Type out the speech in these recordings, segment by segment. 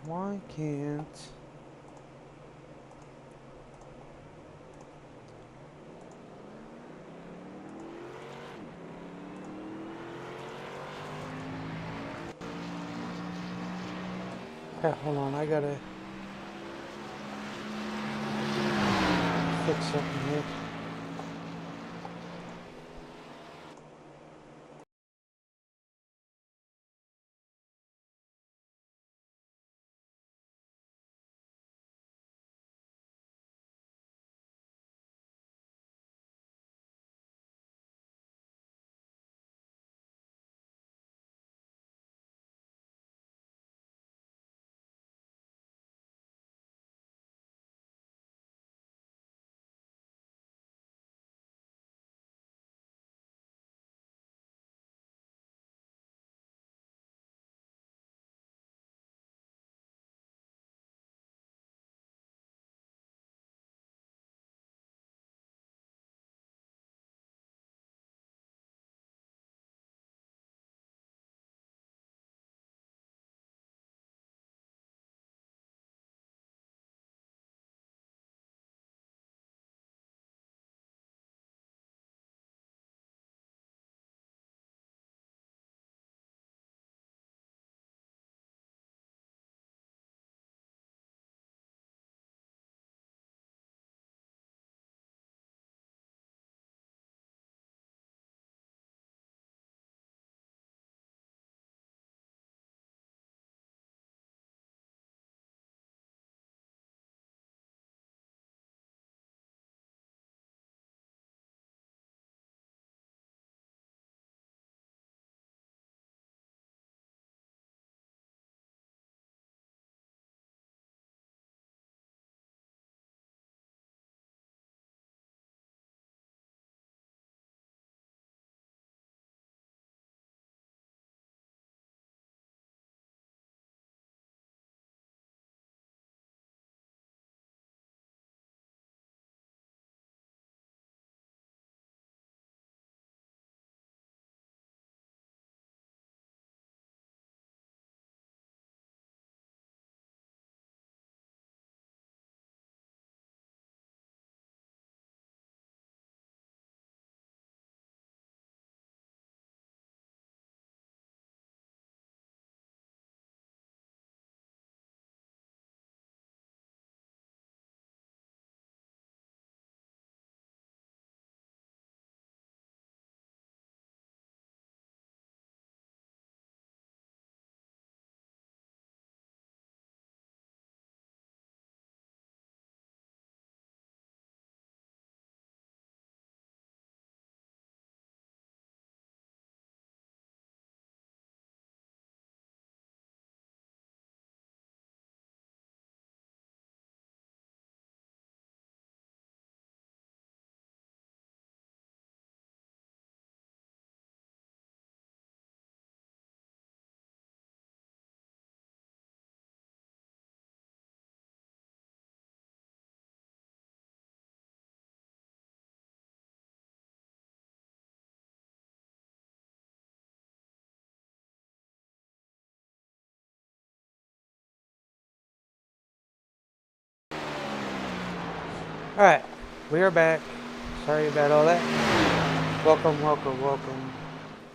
Why can't... Okay, hold on, I gotta fix something here. Alright, we are back. Sorry about all that. Welcome, welcome, welcome.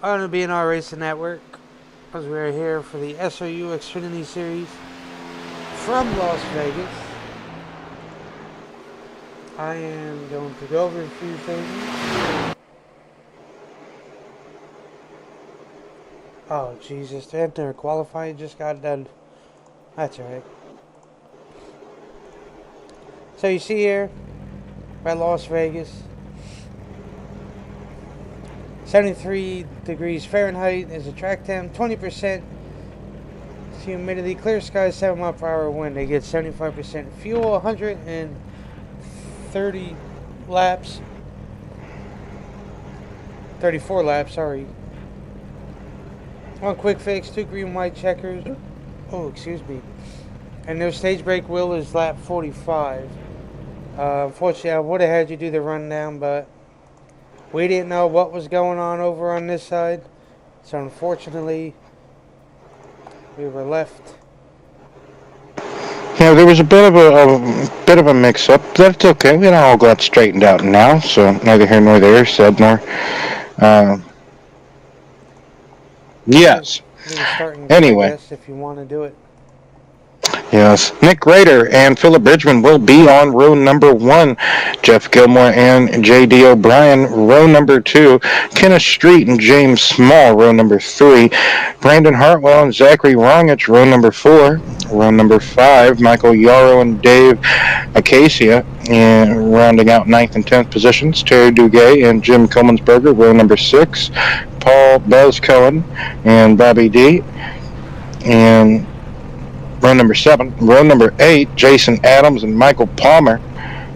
On the BNR Racing Network, as we are here for the SRU Xfinity Series from Las Vegas. I am going to go over a few things. Oh, Jesus, the Enter qualifying just got done. That's alright. So you see here, at Las Vegas, 73 degrees Fahrenheit is the track temp, 20% humidity, clear skies, 7 mile per hour wind. They get 75% fuel, 130 laps, 34 laps, sorry. One quick fix, 2 green white checkers. Oh, excuse me. And their stage brake wheel is lap 45. Unfortunately, I would have had you do the rundown, but We didn't know what was going on over on this side, so unfortunately, we were left. Yeah, there was a bit of a mix-up. That's okay. We all got straightened out now, so neither here nor there, said nor. Uh, Alright, yes. we can start and go, I Anyway, guess, if you want to do it. yes. Nick Rader and Philip Bridgman will be on row number 1. Jeff Gilmore and J.D. O'Brien, row number 2. Kenneth Street and James Small, row number 3. Brandon Hartwell and Zachary Rongich, row number 4. Row number 5, Michael Yarrow and Dave Acacia, and rounding out 9th and 10th positions, Terry Duguay and Jim Comensberger, row number 6. Paul Buzz Cohen and Bobby D. And row number 7. Row number 8, Jason Adams and Michael Palmer.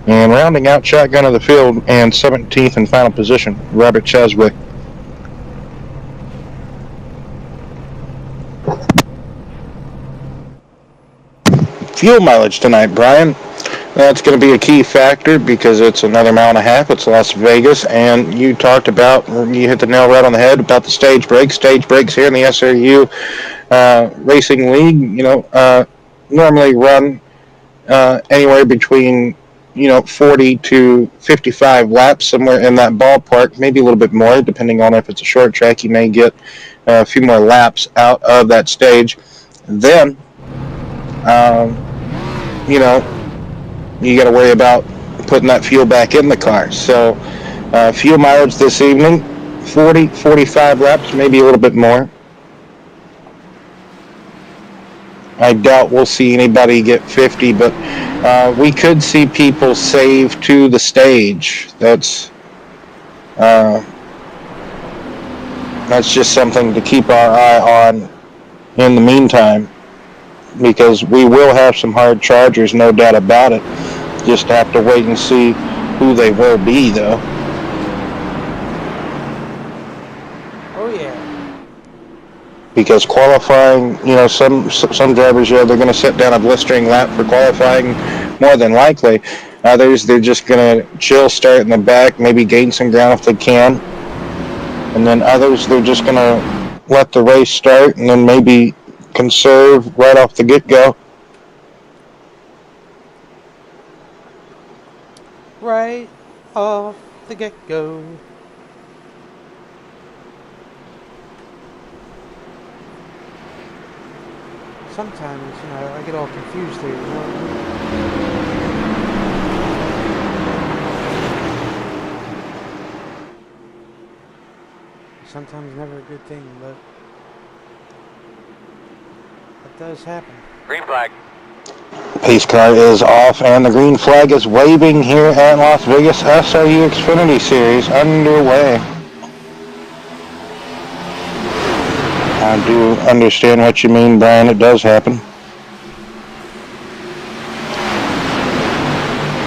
And rounding out shotgun of the field and 17th and final position, Robert Cheswick. Fuel mileage tonight, Brian. That's going to be a key factor because it's another mile and a half. It's Las Vegas, and you talked about, you hit the nail right on the head about the stage breaks. Stage breaks here in the SRU Racing League, normally run anywhere between 40 to 55 laps, somewhere in that ballpark, maybe a little bit more, depending on if it's a short track. You may get a few more laps out of that stage. Then, um, you know, you got to worry about putting that fuel back in the car. So, fuel mileage this evening, 40, 45 laps, maybe a little bit more. I doubt we'll see anybody get 50, but we could see people save to the stage. That's just something to keep our eye on in the meantime, because we will have some hard chargers, no doubt about it. Just have to wait and see who they will be, though. Oh, yeah. Because qualifying, some drivers, they're going to sit down a blistering lap for qualifying, more than likely. Others, they're just going to chill, start in the back, maybe gain some ground if they can. And then others, they're just going to let the race start and then maybe conserve right off the get-go. Right off the get-go. Sometimes, I get all confused here, Sometimes never a good thing, but it does happen. Green flag. Pace car is off, and the green flag is waving here at Las Vegas. SRU Xfinity Series underway. I do understand what you mean, Brian. It does happen.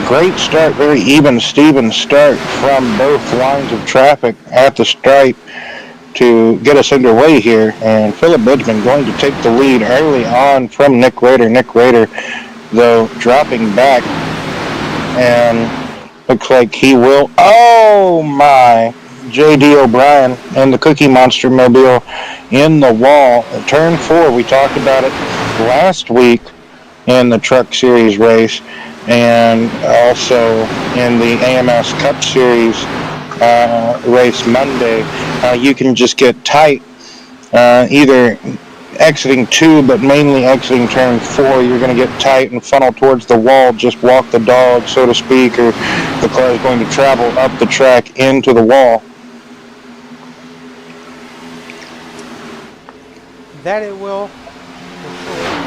Great start, very even Steven start from both lines of traffic at the stripe to get us underway here. And Philip Bridgman going to take the lead early on from Nick Rader. Nick Rader, though, dropping back, and looks like he will. Oh my! J.D. O'Brien and the Cookie Monster Mobile in the wall. Turn 4, we talked about it last week in the Truck Series race, and also in the AMS Cup Series race Monday. You can just get tight, either exiting 2, but mainly exiting turn 4. You're going to get tight and funnel towards the wall, just walk the dog, so to speak, or the car is going to travel up the track into the wall. That it will, for sure.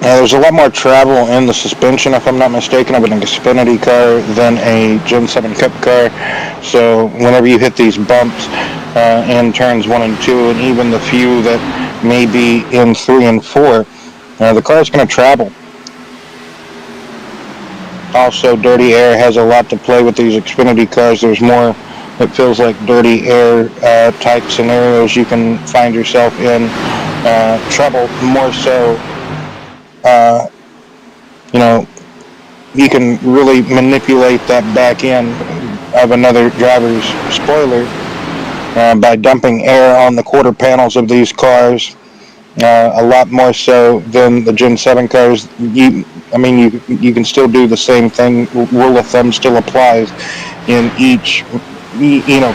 There's a lot more travel in the suspension, if I'm not mistaken, of an Xfinity car than a Gen 7 Cup car. So whenever you hit these bumps in turns 1 and 2, and even the few that may be in 3 and 4, the car's going to travel. Also, dirty air has a lot to play with these Xfinity cars. There's more it feels like dirty air type scenarios you can find yourself in trouble more so. Uh, you know, you can really manipulate that back end of another driver's spoiler by dumping air on the quarter panels of these cars. A lot more so than the Gen 7 cars. You can still do the same thing. Rule of thumb still applies in each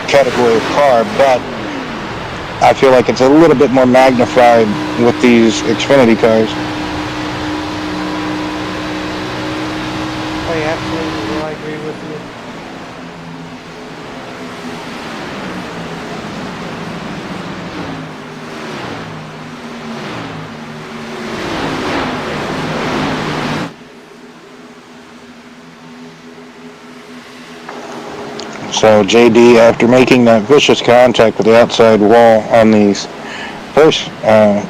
category of car, but I feel like it's a little bit more magnified with these Xfinity cars. Oh, yeah, absolutely. Well, I agree with you. So JD, after making that vicious contact with the outside wall on these first, that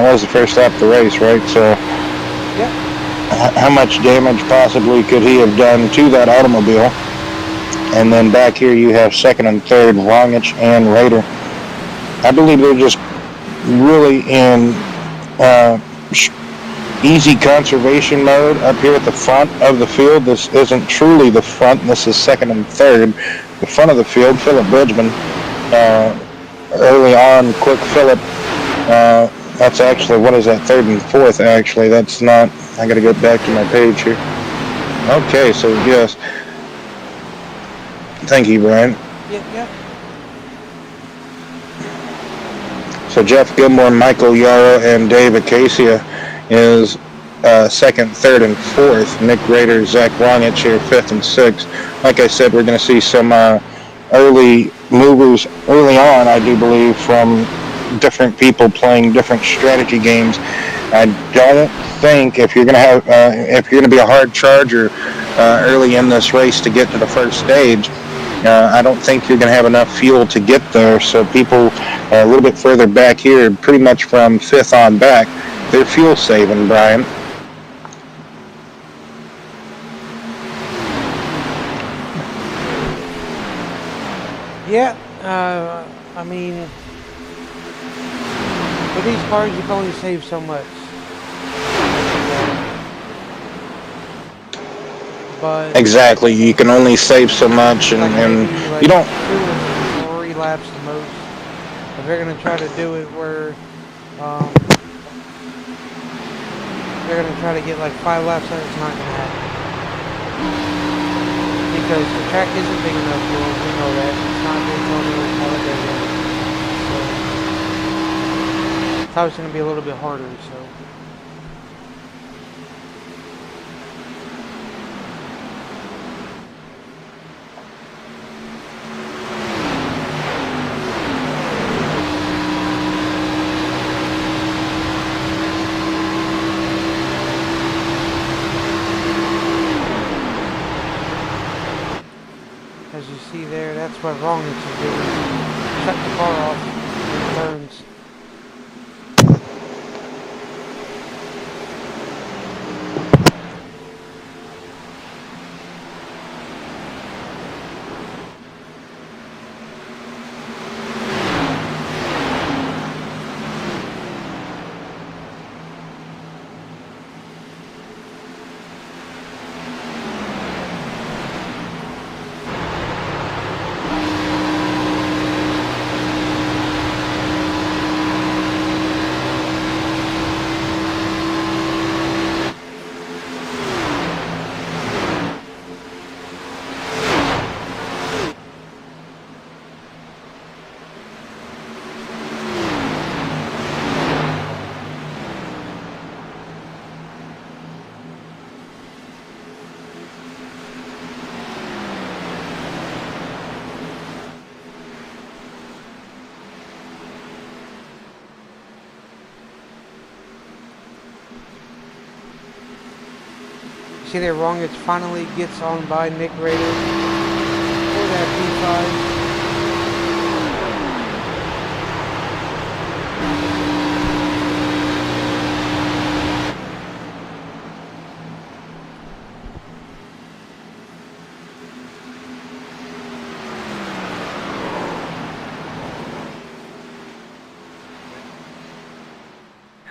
was the first lap of the race, right? So, Yep. How much damage possibly could he have done to that automobile? And then back here you have second and third, Longich and Rader. I believe they're just really in easy conservation mode up here at the front of the field. This isn't truly the front. This is second and third. The front of the field, Philip Bridgman, early on, quick Philip. That's actually, what is that, third and fourth, actually. That's not, I got to go back to my page here. Okay, so yes. Thank you, Brian. Yep. So Jeff Gilmore, Michael Yarrow, and Dave Acacia is second, third, and fourth. Nick Rader, Zach Longich here, fifth and sixth. Like I said, we're going to see some early movers early on, I do believe, from different people playing different strategy games. I don't think if you're going to be a hard charger early in this race to get to the first stage, I don't think you're going to have enough fuel to get there. So people a little bit further back here, pretty much from fifth on back, they're fuel saving, Brian. Yeah. With these cars, you can only save so much. But exactly, you can only save so much, and like you don't. 2 or 3 laps the most. If they're gonna try to do it where they're gonna try to get like 5 laps out, it's not gonna happen because the track isn't big enough for it. We know that it's not Daytona, it's not so it's obviously gonna be a little bit harder. So. As you see there, that's what wrong is doing. Shut the car off when it turns. See there, wrong. It finally gets on by Nick Rader for that P5.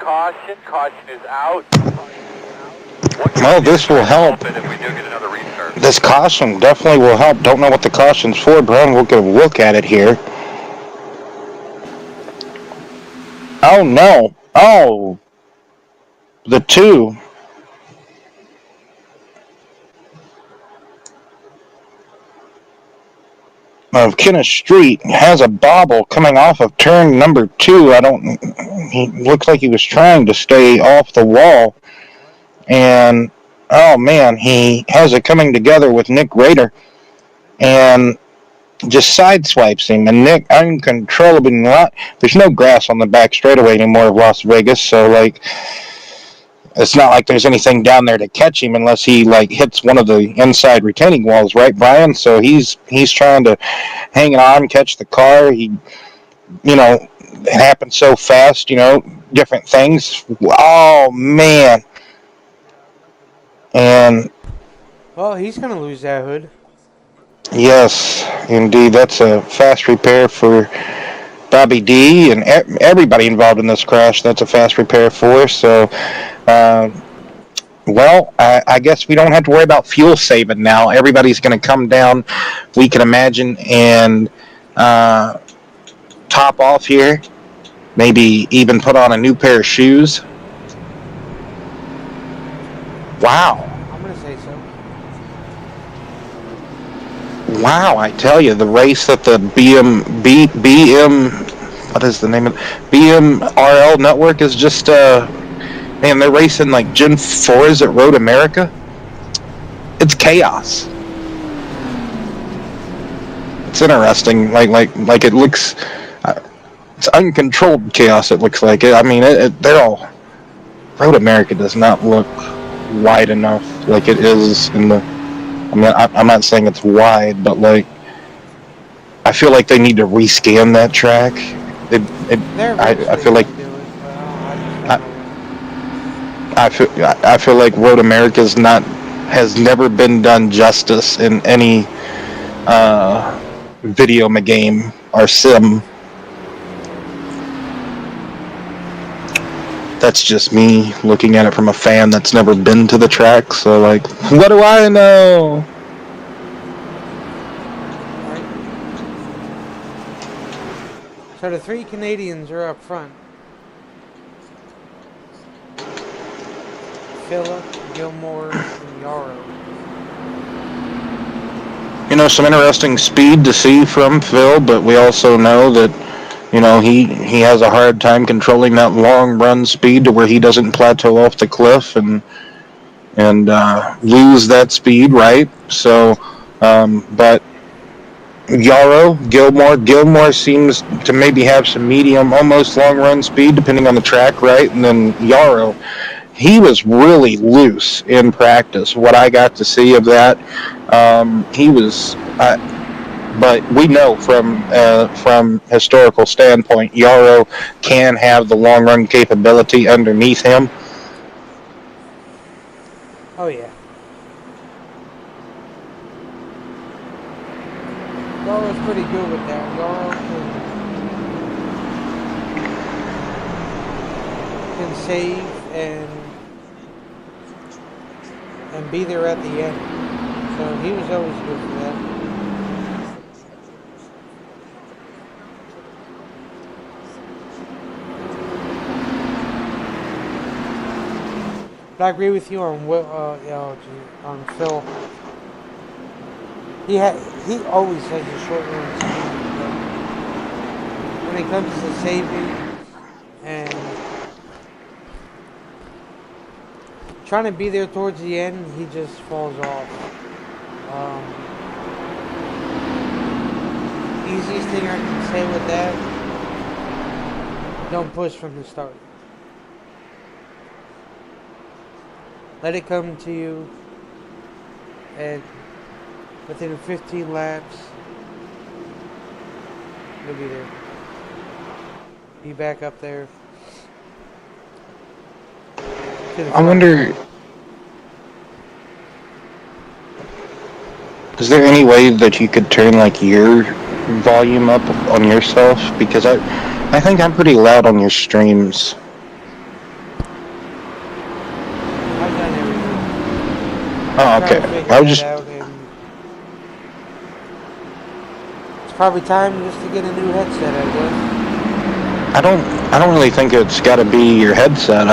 caution. Caution is out. Well, this will help. If we do get another restart. This caution definitely will help. Don't know what the caution's for, Brian. We'll get a look at it here. Oh, no. Oh. The two. Of Kenneth Street has a bobble coming off of turn number 2. He looks like he was trying to stay off the wall. And, oh man, he has it coming together with Nick Rader. And just sideswipes him. And Nick, uncontrollably not. There's no grass on the back straightaway anymore of Las Vegas. So, like, it's not like there's anything down there to catch him unless he like hits one of the inside retaining walls, right, Brian? So he's trying to hang on, catch the car. It happened so fast, different things. Oh man. And Well, he's going to lose that hood. yes, indeed, that's a fast repair for Bobby D and everybody involved in this crash. That's a fast repair for. So, well, I guess we don't have to worry about fuel saving now. Everybody's going to come down, we can imagine, and top off here. Maybe even put on a new pair of shoes. Wow. I'm going to say so. Wow, I tell you, the race that the what is the name of it? BMRL network is just, man, they're racing like Gen 4s at Road America. It's chaos. It's interesting. Like it looks, it's uncontrolled chaos. It looks like it. I mean, they're all. Road America does not look wide enough like it is in the. I mean, I'm not saying it's wide, but like, I feel like they need to rescan that track. I feel like. I feel like Road America has never been done justice in any video game or sim. That's just me looking at it from a fan that's never been to the track. So, like, what do I know? So the 3 Canadians are up front. Phillip, Gilmore, and Yarrow. Some interesting speed to see from Phil, but we also know that, he has a hard time controlling that long run speed to where he doesn't plateau off the cliff and lose that speed, right? So, but Yarrow, Gilmore seems to maybe have some medium, almost long run speed, depending on the track, right? And then Yarrow, he was really loose in practice. What I got to see of that, he was. But we know from historical standpoint, Yarrow can have the long run capability underneath him. Oh yeah. Yarrow's pretty good with that. Yarrow can save and be there at the end. So he was always good for that. But I agree with you on on Phil. He always has a short run speed, but when it comes to saving and trying to be there towards the end, he just falls off. Easiest thing I can say with that: don't push from the start. Let it come to you, and within 15 laps, you'll be there. Be back up there. I wonder, is there any way that you could turn like your volume up on yourself? Because I think I'm pretty loud on your streams. Oh, trying okay. to figure I was that just. out, and it's probably time just to get a new headset, I guess. I don't. I don't really think it's got to be your headset.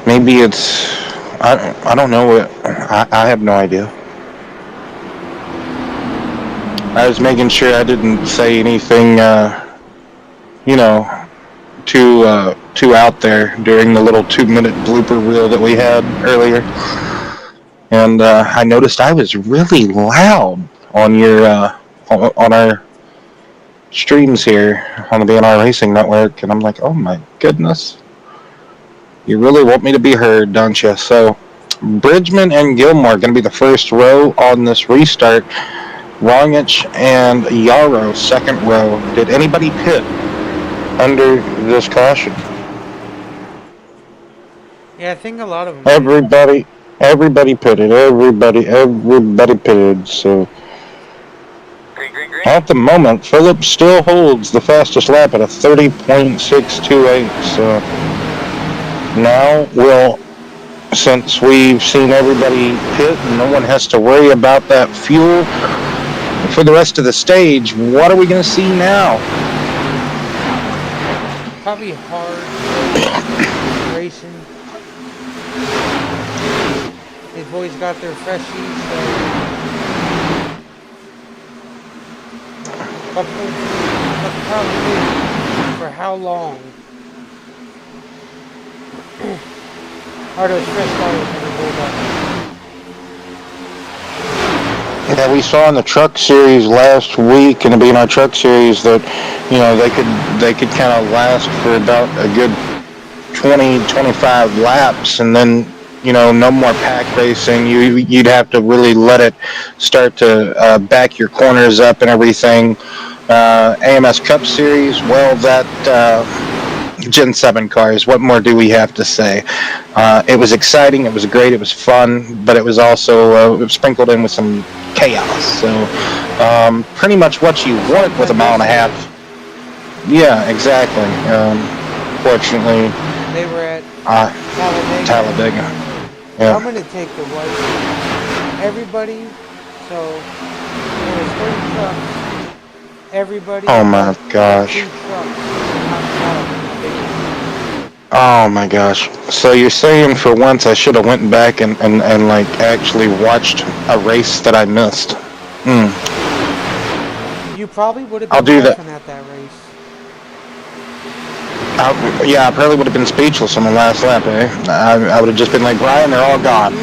Maybe it's. I don't know. I have no idea. I was making sure I didn't say anything. You know, too out there during the little 2 minute blooper reel that we had earlier. And I noticed I was really loud on your on our streams here on the BNR Racing Network, and I'm like, oh my goodness, you really want me to be heard, don't you? So, Bridgman and Gilmore going to be the first row on this restart. Rongich and Yarrow second row. Did anybody pit under this caution? Yeah, I think a lot of them did. Everybody pitted. Everybody pitted. So Green, green, green. at the moment, Phillips still holds the fastest lap at a 30.628. So now since we've seen everybody pit and no one has to worry about that fuel for the rest of the stage, what are we going to see now? Probably hard racing. These boys got their freshies, so. But the problem is, for how long are those fresh tires going to hold up? Yeah, we saw in the truck series last week, and being our truck series, that they could kind of last for about a good 20-25 laps, and then no more pack racing. You'd have to really let it start to back your corners up and everything. AMS Cup Series, well, that Gen 7 cars, what more do we have to say? It was exciting, it was great, it was fun, but it was also sprinkled in with some chaos. So pretty much what you want with a mile and a half. Yeah, exactly. Fortunately, they were at Talladega. Yeah. I'm going to take the white. Everybody, so there was 30 trucks. Everybody. Oh my gosh. 2 trucks. Oh my gosh. So you're saying for once I should have went back and like actually watched a race that I missed. You probably would have been laughing at that race. Yeah, I probably would have been speechless on the last lap, eh? I would have just been like, Brian, they're all gone.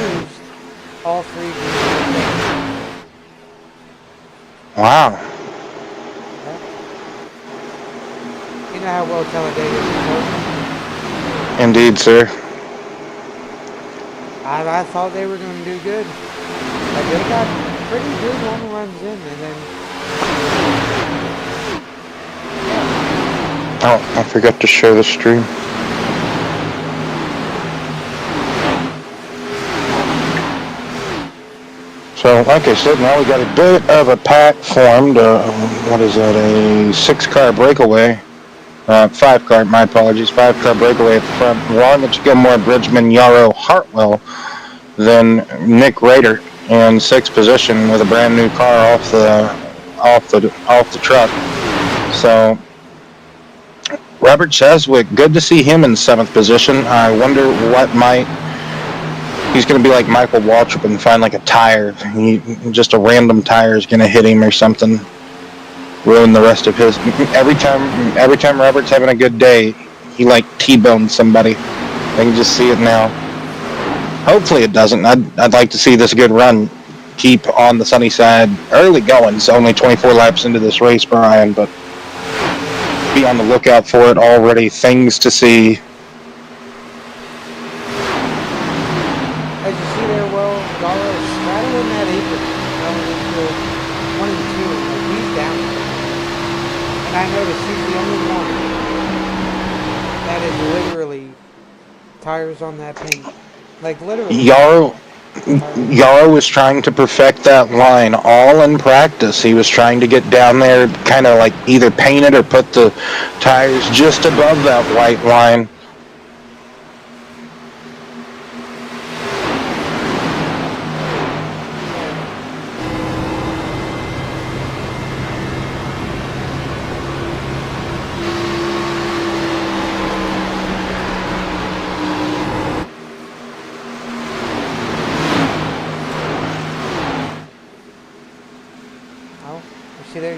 All 3. Wow. You know how well Talladega is. Indeed, sir. I thought they were going to do good. But they got pretty good long runs in, and then. Oh, I forgot to share the stream. So, like I said, now we got a bit of a pack formed. What is that? A 6-car breakaway. 5-car, my apologies. 5-car breakaway at the front. Rongich, Gilmore, Bridgman, Yarrow, Hartwell. Then Nick Rader in 6th position with a brand new car off the truck. So Robert Cheswick, good to see him in 7th position. I wonder what he's going to be like Michael Waltrip and find like a tire. Just a random tire is going to hit him or something. Ruin the rest of his. Every time Robert's having a good day, he like T-bones somebody. I can just see it now. Hopefully it doesn't. I'd like to see this good run keep on the sunny side early going. It's only 24 laps into this race, Brian, but be on the lookout for it already. Things to see. As you see there, well, Yarrow is straddling that apron going into 1 and 2. Like he's down. And I noticed he's the only one that is literally tires on that paint. Like literally. Yarrow was trying to perfect that line all in practice. He was trying to get down there, kind of like either paint it or put the tires just above that white line.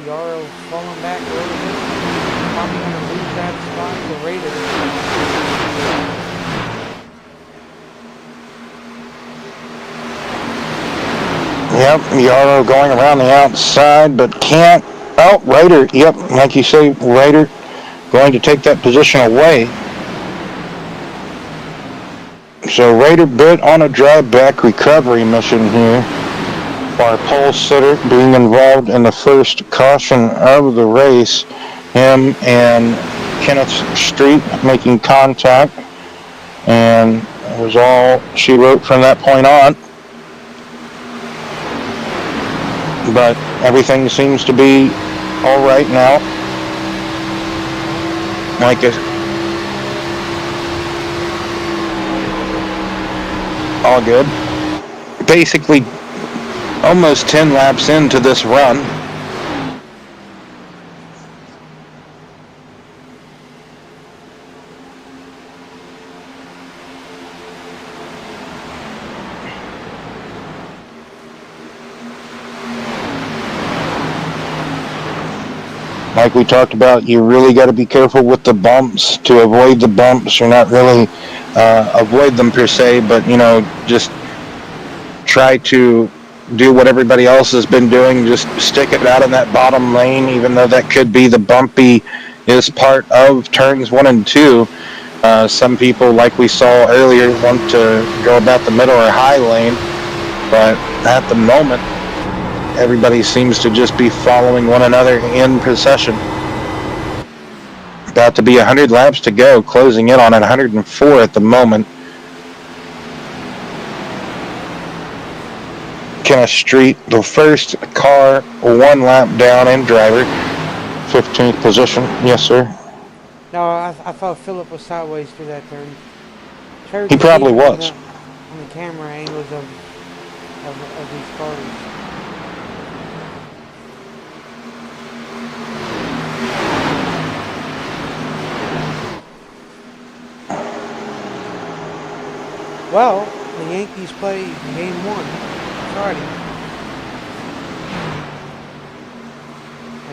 Yarrow falling back a little bit. Probably going to lose that spot to Raider. Yep, Yarrow going around the outside, but can't. Oh, Raider. Yep, like you say, Raider going to take that position away. So Raider bit on a drive back recovery mission here. Our pole sitter being involved in the first caution of the race. Him and Kenneth Street making contact. And that was all she wrote from that point on. But everything seems to be all right now. Like all good. Basically, almost 10 laps into this run. Like we talked about, you really got to be careful with the bumps to avoid the bumps. You're not really avoid them per se, but just try to do what everybody else has been doing. Just stick it out in that bottom lane, even though that could be the bumpy is part of turns 1 and 2. Some people, like we saw earlier, want to go about the middle or high lane, but at the moment, everybody seems to just be following one another in procession. About to be 100 laps to go, closing in on 104 at the moment. Kenneth Street, the first car, 1 lap down, and driver, 15th position. Yes, sir. No, I thought Philip was sideways through that turn. He probably was. On the camera angles of these cars. Well, the Yankees play game 1 Friday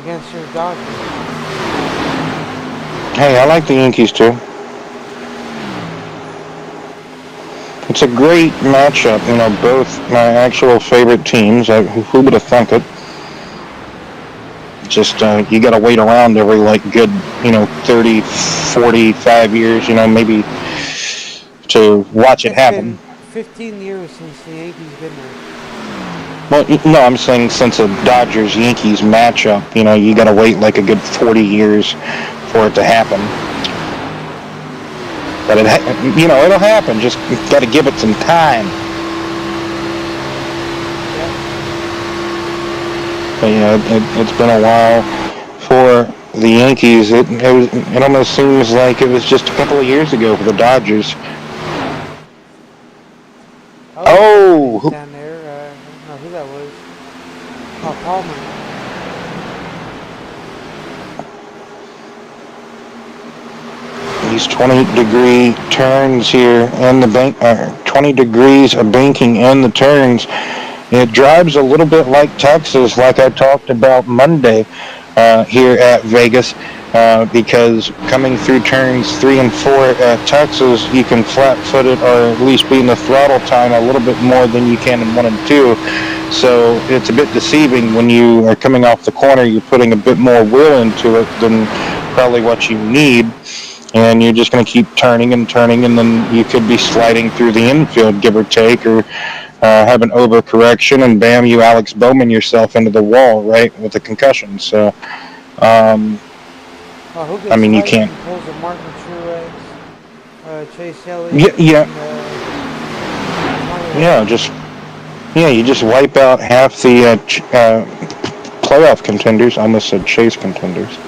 against your Dodgers. Hey, I like the Yankees too. It's a great matchup, both my actual favorite teams. Who would have thunk it? Just, you got to wait around every, good, 30, 45 years, maybe to watch it happen. It's been 15 years since the Yankees been there. Well, no, I'm saying since a Dodgers-Yankees matchup, you got to wait a good 40 years for it to happen. But it'll happen. Just got to give it some time. But it's been a while for the Yankees. It almost seems like it was just a couple of years ago for the Dodgers. Oh! Down there, I don't know who that was. Oh, Palmer. These 20-degree turns here in the bank, 20 degrees of banking in the turns. It drives a little bit like Texas, like I talked about Monday here at Vegas, because coming through turns 3 and 4 at Texas, you can flat-foot it or at least be in the throttle time a little bit more than you can in 1 and 2. So it's a bit deceiving when you are coming off the corner. You're putting a bit more wheel into it than probably what you need. And you're just going to keep turning, and then you could be sliding through the infield, give or take, or have an overcorrection, and bam, you Alex Bowman yourself into the wall, right, with a concussion. So, you can't. Pulls a Martin Truex, Chase Elliott. You just wipe out half the playoff contenders. I almost said chase contenders.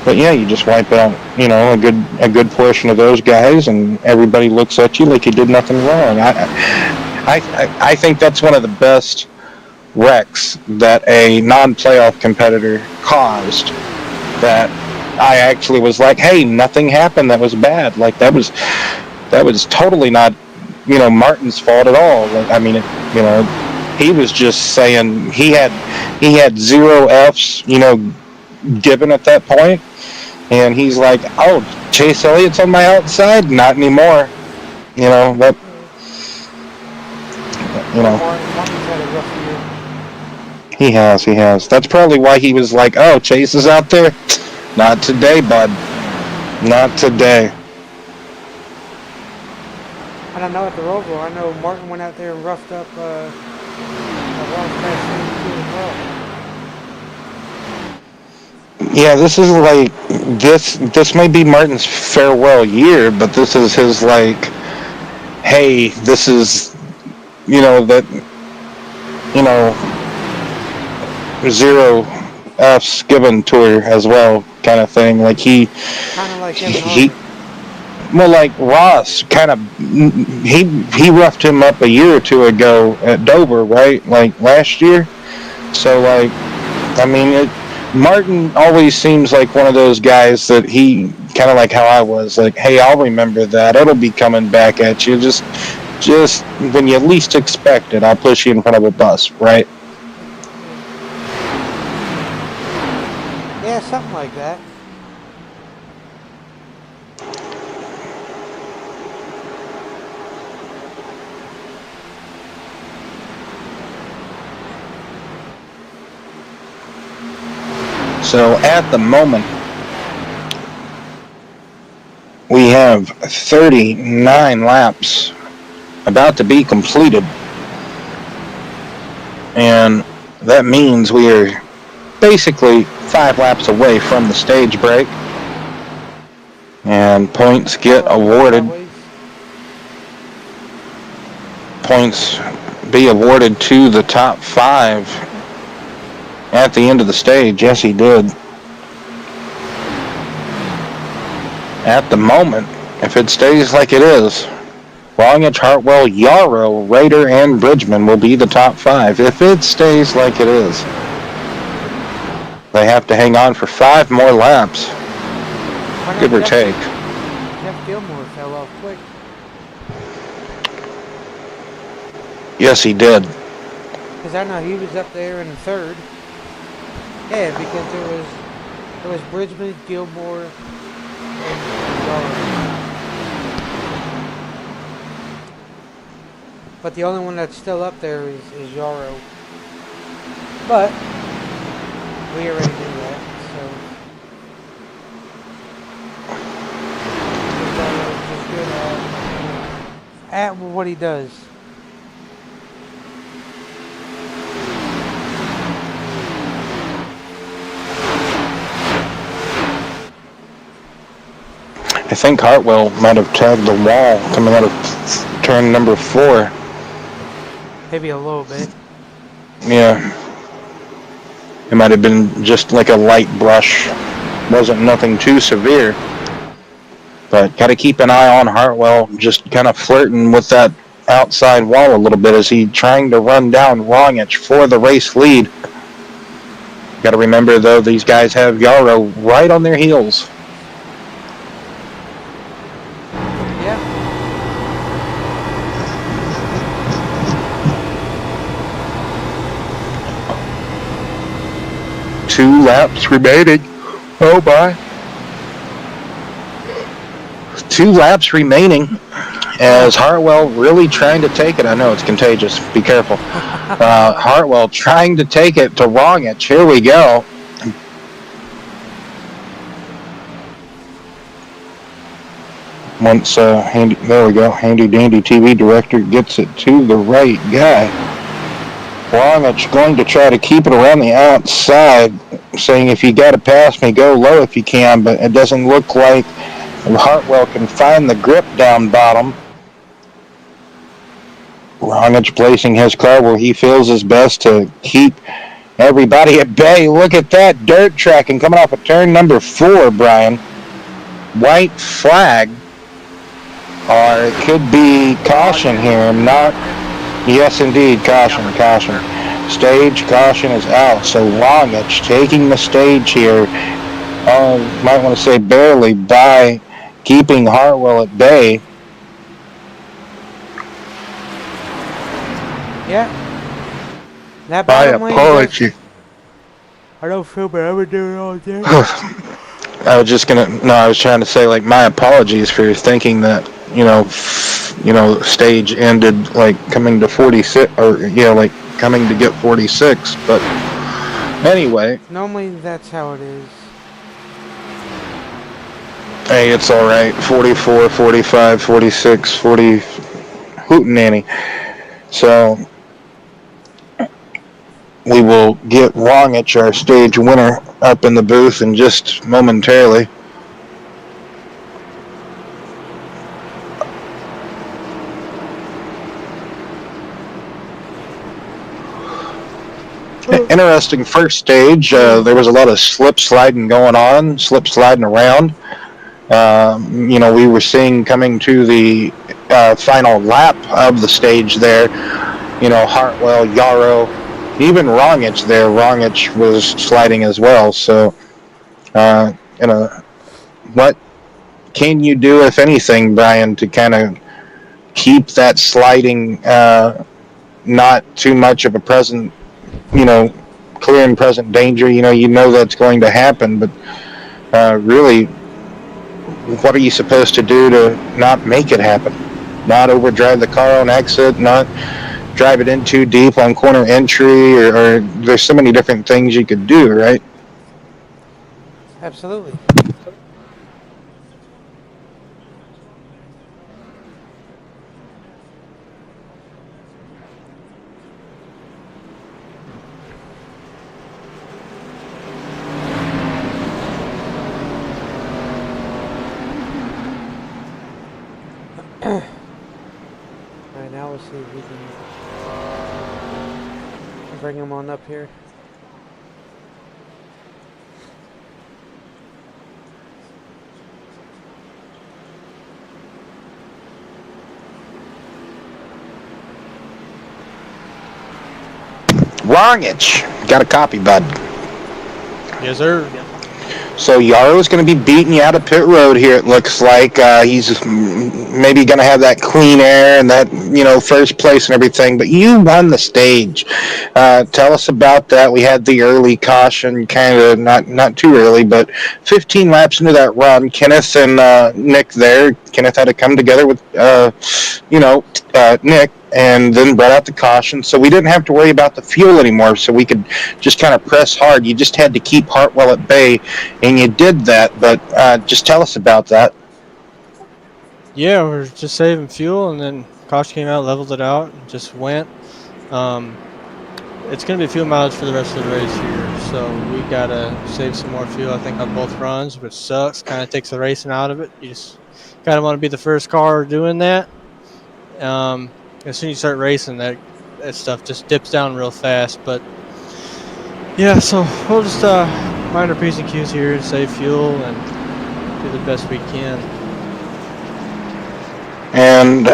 But yeah, you just wipe out, a good portion of those guys, and everybody looks at you like you did nothing wrong. I think that's one of the best wrecks that a non-playoff competitor caused. That I actually was like, hey, nothing happened that was bad. That was totally not, Martin's fault at all. he was just saying he had 0 Fs, given at that point, and he's like, "Oh, Chase Elliott's on my outside? Not anymore." That. Martin's had a rough year. He has. That's probably why he was like, "Oh, Chase is out there? Not today, bud. Not today." I don't know at the Roval. I know Martin went out there and roughed up a as well. Yeah, this is like this may be Martin's farewell year, but this is his like, hey, this is that 0 F's given tour as well, kind of thing. Like kind of like Kevin Harvick. Well, like Ross, kind of, he roughed him up a year or two ago at Dover, right? Like last year. So, like, I mean, Martin always seems like one of those guys that he kind of like how I was, like, hey, I'll remember that. It'll be coming back at you. Just when you least expect it, I'll push you in front of a bus, right? Yeah, something like that. So at the moment, we have 39 laps about to be completed. And that means we are basically 5 laps away from the stage break. And points get awarded. Points be awarded to the top 5 at the end of the stage. Yes, he did. At the moment, if it stays like it is, Longage, Hartwell, Yarrow, Rader, and Bridgman will be the top 5. If it stays like it is, they have to hang on for 5 more laps, give or take. Jeff Gilmore fell off quick. Yes, he did. Because I know he was up there in 3rd. Yeah, because there was Bridgman, Gilmore, and Yarrow. But the only one that's still up there is Yarrow. But we already knew that, so Yarrow's just good at what he does. I think Hartwell might have tagged the wall coming out of turn number 4. Maybe a little bit. Yeah. It might have been just like a light brush. Wasn't nothing too severe. But got to keep an eye on Hartwell, just kind of flirting with that outside wall a little bit as he trying to run down Rongich for the race lead. Got to remember, though, these guys have Yarrow right on their heels. Yeah. 2 laps remaining. Oh, bye. 2 laps remaining as Hartwell really trying to take it. I know it's contagious. Be careful. Hartwell trying to take it to Rongich. Here we go. Once there we go. Handy dandy TV director gets it to the right guy. Rongich going to try to keep it around the outside, saying if you got to pass me, go low if you can, but it doesn't look like Hartwell can find the grip down bottom. Rongich placing his car where he feels is best to keep everybody at bay. Look at that dirt tracking coming off of turn number 4, Brian. White flag, or it could be caution here. Not. Yes, indeed, caution. Stage caution is out. So Rongich taking the stage here. Might want to say barely, by keeping Hartwell at bay. Yeah. That My bottom lane, Jeff. apology. I don't feel bad. I've been doing it all day. I was just gonna. No, I was trying to say like my apologies for thinking that stage ended like coming to 46 or like coming to get 46. But anyway, Normally that's how it is. hey, it's all right. 44, 45, 46, 40. Hootenanny. So we will get Wongich, our stage winner, up in the booth in just momentarily. Interesting first stage. There was a lot of slip sliding going on, slip sliding around. We were seeing coming to the final lap of the stage there, Hartwell, Yarrow, even Rongich there. Rongich was sliding as well. So, what can you do, if anything, Brian, to kind of keep that sliding not too much of a present, clear and present danger? That's going to happen, but really, what are you supposed to do to not make it happen? Not overdrive the car on exit, not drive it in too deep on corner entry, or there's so many different things you could do, right? Absolutely. Alright, now we'll see if we can bring him on up here. Rongich, got a copy, bud. Yes, sir. So Yarrow's going to be beating you out of pit road here. It looks like he's maybe going to have that clean air and that first place and everything. But you won the stage. Tell us about that. We had the early caution, kind of not too early, but 15 laps into that run, Kenneth and Nick there. Kenneth had to come together with Nick, and then brought out the caution. So we didn't have to worry about the fuel anymore. So we could just kind of press hard. You just had to keep Hartwell at bay, and you did that. But just tell us about that. Yeah, we're just saving fuel, and then caution came out, leveled it out, and just went. It's going to be fuel mileage for the rest of the race here, so we got to save some more fuel, I think, on both runs, which sucks. Kind of takes the racing out of it. You just kind of want to be the first car doing that. As soon as you start racing, that stuff just dips down real fast. But yeah, so we'll just mind our P's and Q's here and save fuel and do the best we can. And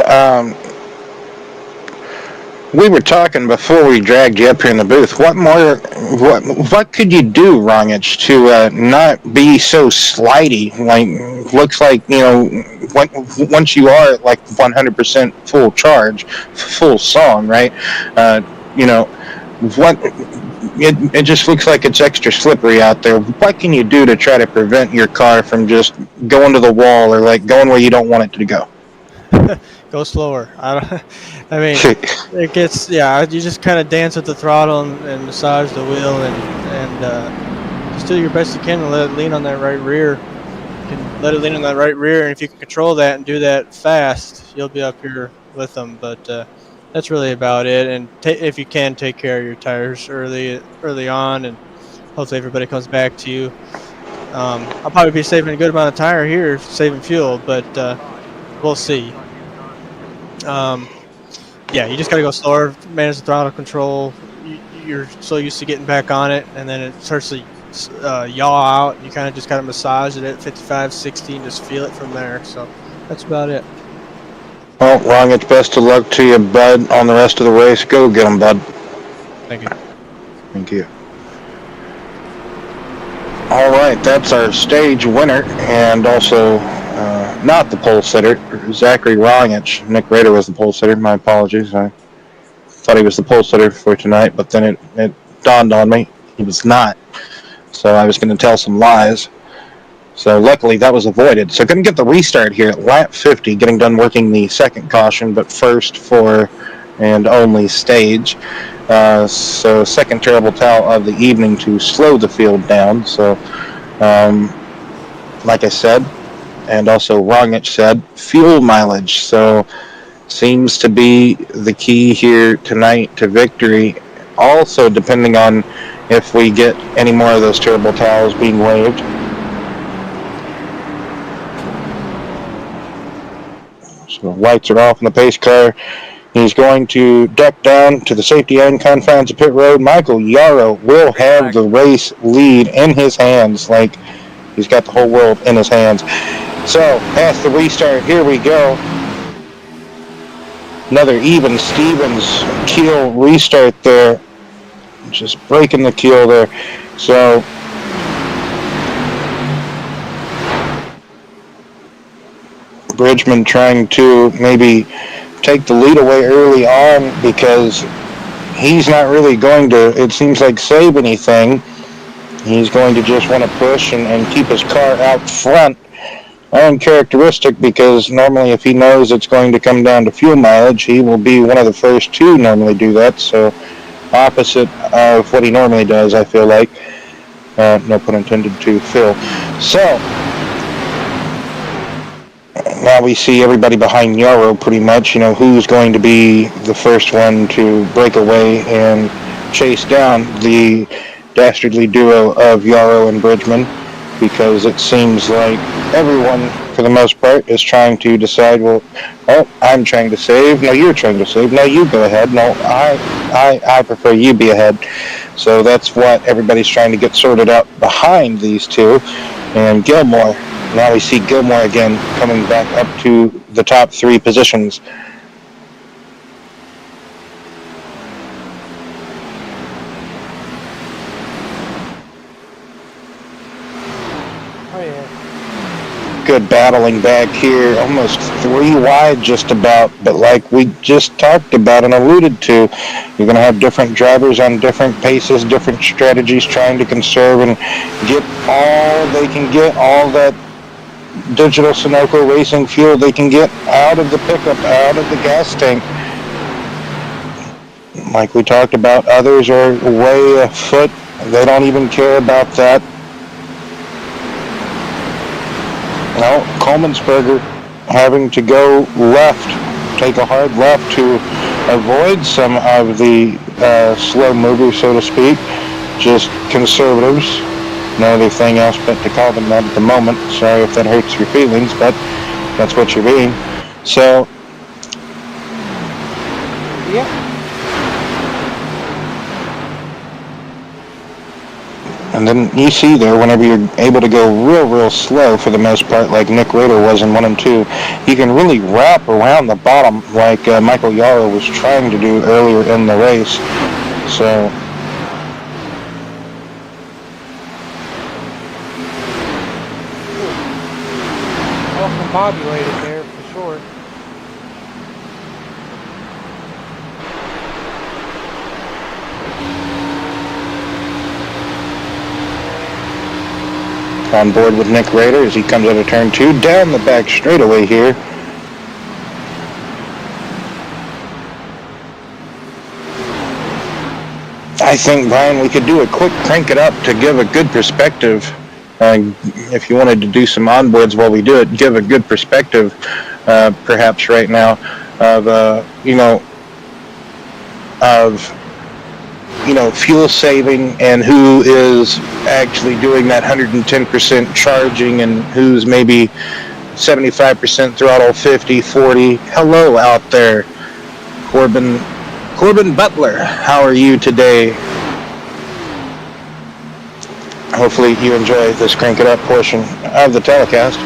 we were talking before we dragged you up here in the booth. What could you do, Rongich, to not be so slidey? Like, looks like once you are at like 100% full charge, full song, right? What? It just looks like it's extra slippery out there. What can you do to try to prevent your car from just going to the wall or like going where you don't want it to go? Go slower. I mean, it gets, you just kind of dance with the throttle and massage the wheel and just do your best you can to let it lean on that right rear. You can let it lean on that right rear, and if you can control that and do that fast, you'll be up here with them. But that's really about it. And if you can, take care of your tires early on, and hopefully everybody comes back to you. I'll probably be saving a good amount of tire here, saving fuel, but we'll see. You just gotta go slower, manage the throttle control. You're so used to getting back on it, and then it starts to yaw out, and you kind of just gotta massage it at 55, 60, and just feel it from there. So that's about it. Well, Rongich, best of luck to you, bud, on the rest of the race. Go get them, bud. Thank you. Thank you. All right, that's our stage winner, and also not the pole sitter, Zachary Rongich. Nick Rader was the pole sitter. My apologies. thought he was the pole sitter for tonight, but then it dawned on me he was not. So I was going to tell some lies. So luckily that was avoided. So going to get the restart here at lap 50, getting done working the second caution, but first for and only stage. So second terrible towel of the evening to slow the field down. So like I said, and also Rongich said, fuel mileage. So seems to be the key here tonight to victory. Also, depending on if we get any more of those terrible towels being waved. So lights are off in the pace car. He's going to duck down to the safety end confines of pit road. Michael Yarrow will have the race lead in his hands, like he's got the whole world in his hands. So, past the restart, here we go. Another even Stevens keel restart there. Just breaking the keel there. So, Bridgman trying to maybe take the lead away early on because he's not really going to, it seems like, save anything. He's going to just want to push and keep his car out front. Uncharacteristic, because normally if he knows it's going to come down to fuel mileage, he will be one of the first to normally do that. So opposite of what he normally does, I feel like. No pun intended to Phil. So now we see everybody behind Yarrow pretty much, who's going to be the first one to break away and chase down the dastardly duo of Yarrow and Bridgman, because it seems like everyone, for the most part, is trying to decide, well, I'm trying to save, no, you're trying to save, no, you go ahead, no, I prefer you be ahead. So that's what everybody's trying to get sorted out behind these two. And Gilmore, now we see Gilmore again coming back up to the top three positions. Oh, yeah. Good battling back here, almost 3 wide just about, but like we just talked about and alluded to, you're going to have different drivers on different paces, different strategies, trying to conserve and get all they can get, all that digital Sunoco racing fuel they can get out of the pickup, out of the gas tank. Like we talked about, others are way afoot. They don't even care about that. No, Coleman'sberger having to go left, take a hard left to avoid some of the slow movers, so to speak. Just conservatives. No other thing else but to call them that at the moment. Sorry if that hurts your feelings, but that's what you're being. So, Yeah. and then you see there, whenever you're able to go real slow for the most part, like Nick Rader was in 1 and 2, you can really wrap around the bottom like Michael Yarrow was trying to do earlier in the race. So, Combobulated there for sure. on board with Nick Rader as he comes out of turn 2, down the back straightaway here. I think, Brian, we could do a quick crank it up to give a good perspective. If you wanted to do some onboards while we do it, give a good perspective, perhaps right now, of fuel saving and who is actually doing that 110% charging and who's maybe 75% throttle, 50, 40. Hello out there, Corbin Butler. How are you today? Hopefully you enjoy this crank it up portion of the telecast.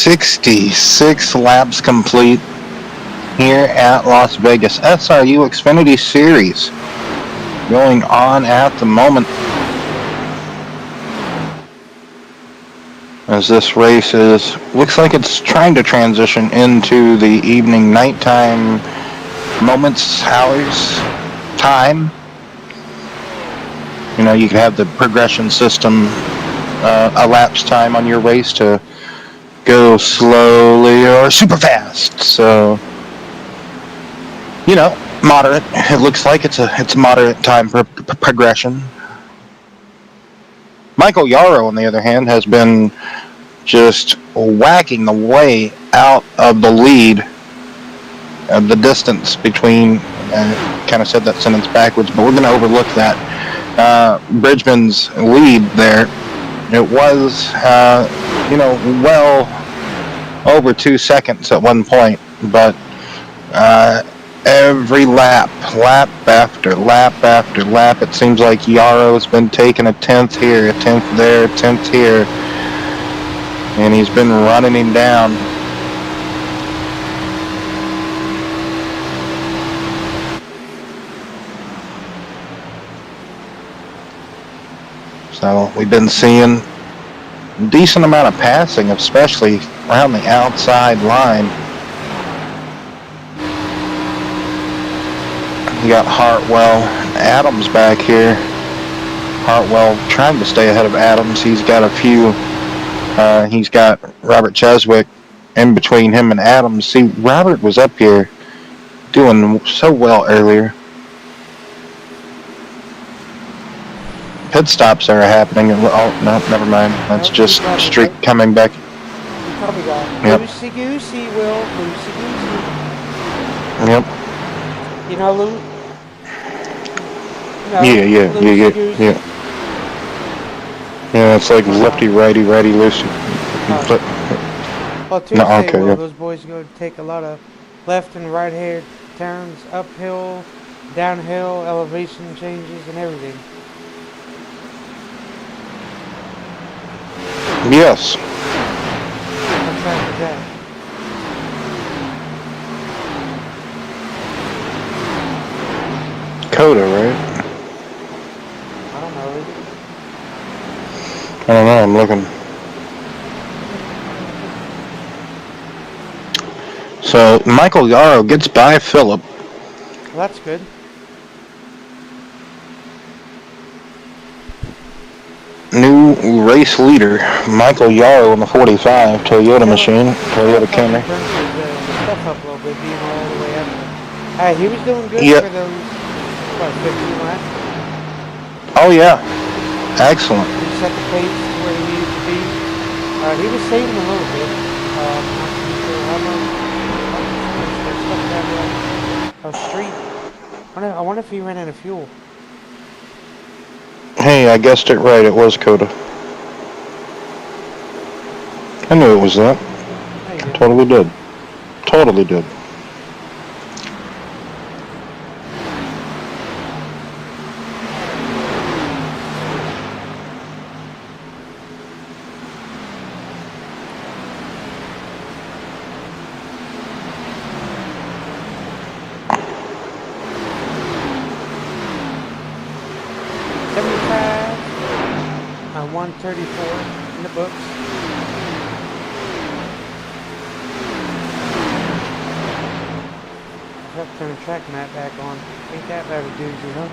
66 laps complete here at Las Vegas. SRU Xfinity Series going on at the moment. As this race looks like it's trying to transition into the evening nighttime moments, hours, time. You know, you can have the progression system, elapsed time on your race to go slowly or super fast. So, you know, moderate. It looks like it's a moderate time progression. Michael Yarrow, on the other hand, has been just whacking the way out of the lead. The distance between, kind of said that sentence backwards, but we're going to overlook that. Bridgman's lead there. It was, well over 2 seconds at one point, but every lap after lap after lap, it seems like Yarrow's been taking a 10th here, a 10th there, a 10th here, and he's been running him down. So we've been seeing a decent amount of passing, especially around the outside line. You got Hartwell, Adams back here. Hartwell trying to stay ahead of Adams. He's got a few. He's got Robert Cheswick in between him and Adams. See, Robert was up here doing so well earlier. Pit stops are happening. Oh, no, never mind. That's just Streak coming back. You probably got loosey-goosey, Will. Loosey-goosey. Yep. You know, Lou? Yeah. Yeah, it's like lefty, righty, righty, loosey. Well, Tuesday, those boys go take a lot of left and right hand turns, uphill, downhill, elevation changes, and everything. Yes. What track is that? Coda, right? I don't know. I don't know, I'm looking. So, Michael Yarrow gets by Phillip. Well, that's good. New race leader, Michael Yarrow in the 45 Toyota machine, Toyota Camry. Stuff up a little bit, being all the way up. He was doing good for those, 15 laps. Oh yeah, excellent. He set the pace where he needed to be. He was saving a little bit. Not too sure how much. Street. I wonder if he ran out of fuel. Hey, I guessed it right. It was Coda. I knew it was that. Totally did. Totally did. On 134 in the books. I have to turn the track map back on. Ain't that bad a dude, you know?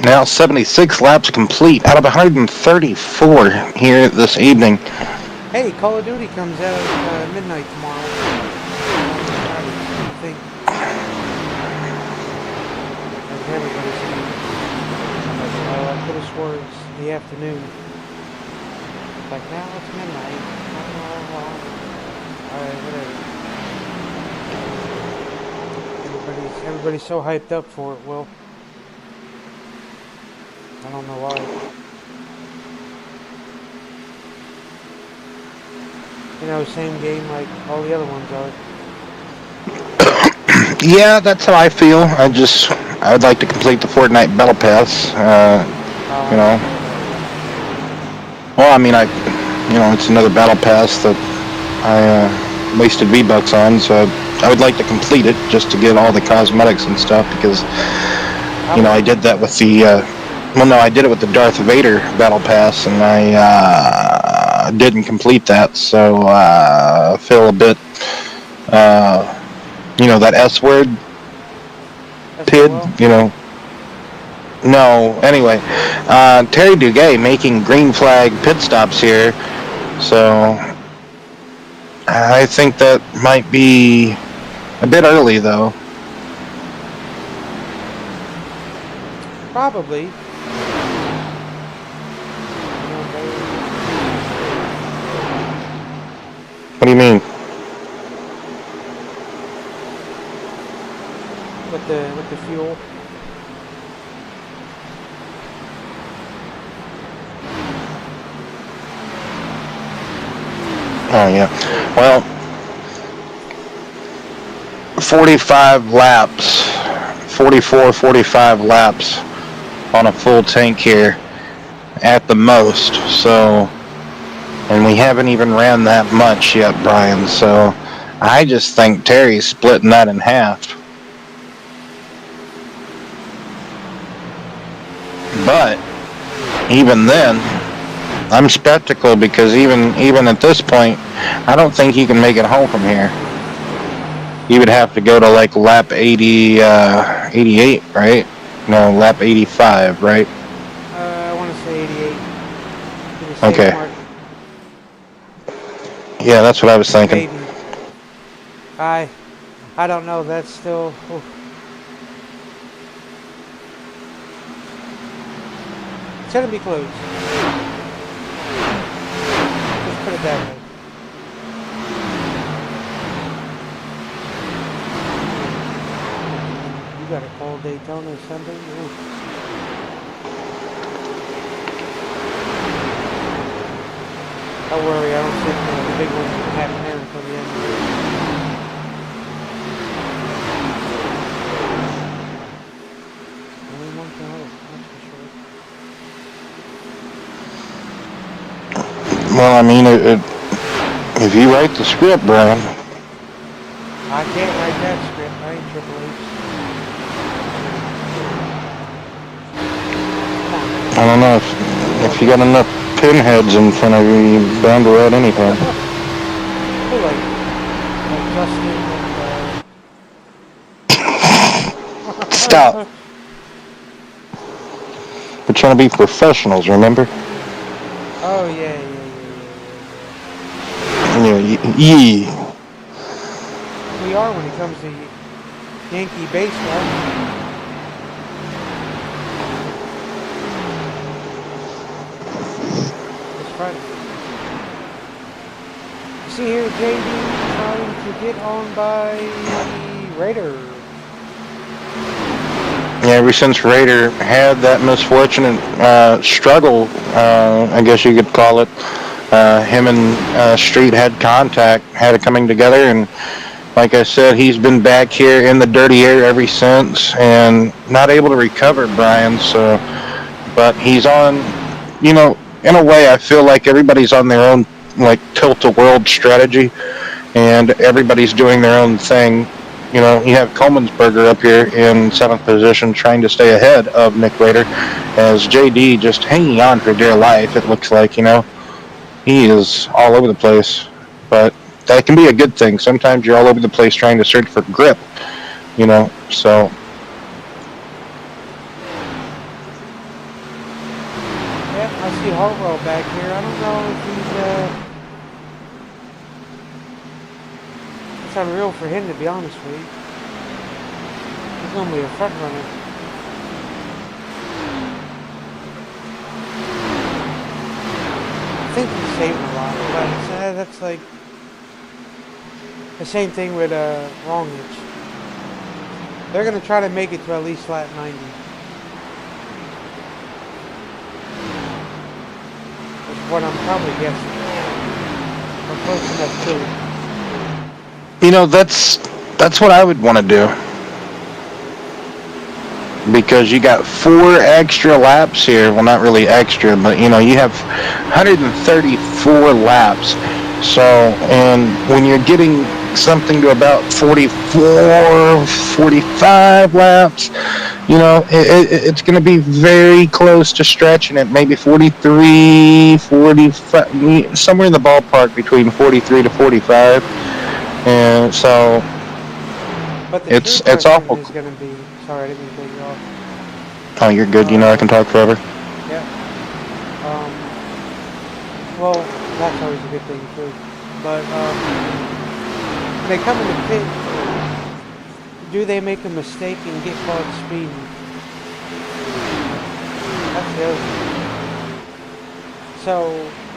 Now 76 laps complete out of 134 here this evening. Hey, Call of Duty comes out at midnight tomorrow. I think. As everybody's saying. I could have swore it's the afternoon. Like, now it's midnight. Alright, whatever. Everybody's so hyped up for it, Will. I don't know why. You know, same game like all the other ones are. Yeah, that's how I feel. I would like to complete the Fortnite Battle Pass. Oh, You I don't know, care about that. well, I mean, it's another Battle Pass that I wasted V-Bucks on, so I would like to complete it just to get all the cosmetics and stuff because, I I believe did you. that with well, no, I did it with the Darth Vader Battle Pass, and I didn't complete that, so I feel a bit, that S word, PID, SOL. No, anyway, Terry Duguay making green flag pit stops here, so I think that might be a bit early, though. Probably. You know, they What do you mean? with the fuel. Oh, yeah. Well, 45 laps, 44, 45 laps on a full tank here at the most, so, and we haven't even ran that much yet, Brian, so I just think Terry's splitting that in half. But even then, I'm skeptical because even at this point, I don't think he can make it home from here. He would have to go to like lap 88, right? No, lap 85, right? I want to say 88. Be the safe Okay. mark. Yeah, that's what I was thinking. Maybe. I I don't know. That's still. Oof. It's gonna be close. Let's put it that way. You got a cold Daytona or something? Oof. Don't worry, I don't think the big one's gonna happen there until the end. Only one can hope, that's for sure. Well, I mean, if you write the script, Brian, I can't write that script. I ain't Triple H. Come on, man. I don't know Go if you got again. enough pinheads in front of you, you're bound to write anything. Who like Justin and Stop. We're trying to be professionals, remember? Oh yeah. Yeah. We are when it comes to Yankee baseball. It's Friday. You see here, JD trying to get on by Raider. Yeah, ever since Raider had that misfortunate struggle, I guess you could call it, him and Street had contact, had it coming together, and like I said, he's been back here in the dirty air ever since, and not able to recover, Brian. So, but he's on, in a way, I feel like everybody's on their own like tilt-a-world strategy, and everybody's doing their own thing. You have Coleman'sberger up here in 7th position trying to stay ahead of Nick Rader, as JD just hanging on for dear life, it looks like, He is all over the place. But that can be a good thing. Sometimes you're all over the place trying to search for grip, so. Yep, I see Hartwell back here. I don't know if it's unreal for him, to be honest with you. He's normally a front runner. I think he's saving a lot, but that's like the same thing with Wrongage. They're gonna try to make it to at least lap 90. That's what I'm probably guessing. Or close enough to it. You know, that's what I would want to do. Because you got 4 extra laps here. Well, not really extra, but you know, you have 134 laps. So, and when you're getting something to about 44, 45 laps, you know, it's going to be very close to stretching it. Maybe 43, 45, somewhere in the ballpark between 43 to 45. And so But the true it's question awful. is going to be, sorry, I didn't mean to cut you off. Oh, you're good. You know, I can talk forever. Yeah. Well, that's always a good thing too. But when they come in the pit, do they make a mistake and get caught speeding? That's the other thing. So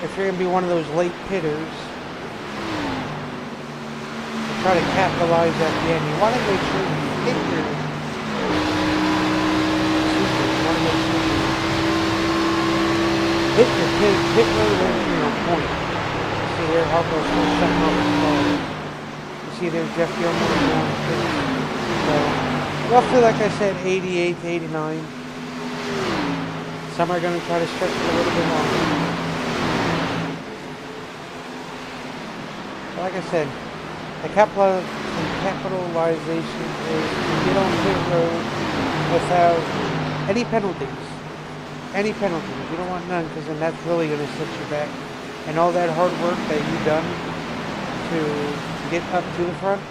if you're gonna be one of those late pitters, and try to capitalize at the end, you want to make sure you hit your. Excuse me. You want to make sure you hit your pit road point. See there, Harpo's still setting up his car. You see there, Jeff Gilmore down the pit. So, roughly, like I said, 88 to 89. Some are going to try to stretch it a little bit longer. But like I said, the capitalization is to get on pit road without any penalties. Any penalties. You don't want none, because then that's really going to set you back. And all that hard work that you've done to get up to the front.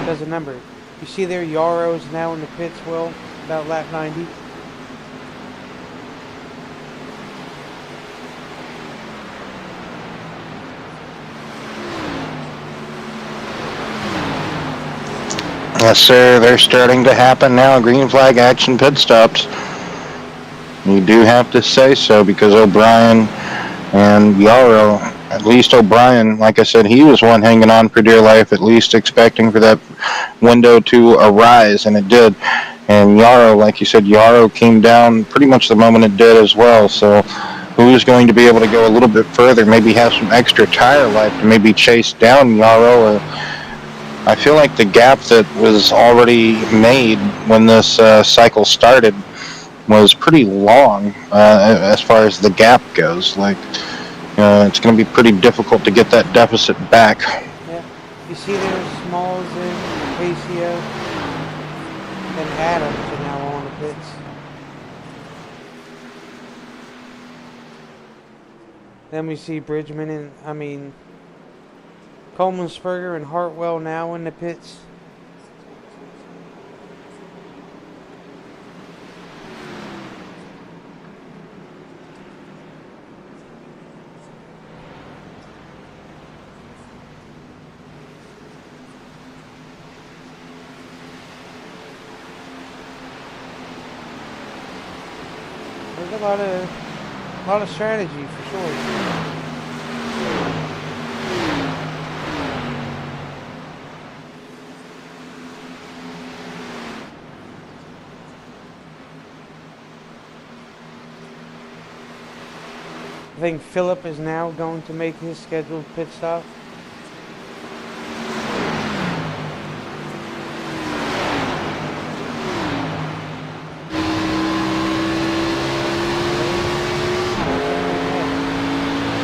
Because remember, you see there, Yarrow's now in the pits, Will, about lap 90. Yes, sir. They're starting to happen now. Green flag action pit stops. You do have to say so because O'Brien and Yarrow, at least O'Brien, like I said, he was one hanging on for dear life, at least expecting for that window to arise, and it did. And Yarrow, like you said, Yarrow came down pretty much the moment it did as well. So who's going to be able to go a little bit further, maybe have some extra tire life to maybe chase down Yarrow? Or I feel like the gap that was already made when this cycle started was pretty long as far as the gap goes. Like, it's going to be pretty difficult to get that deficit back. Yeah. You see there, Smalls in, Pacio, and Adams are now on the pits. Then we see Bridgman and, Coleman-Sperger and Hartwell now in the pits. There's a lot of strategy for sure. I think Phillip is now going to make his scheduled pit stop.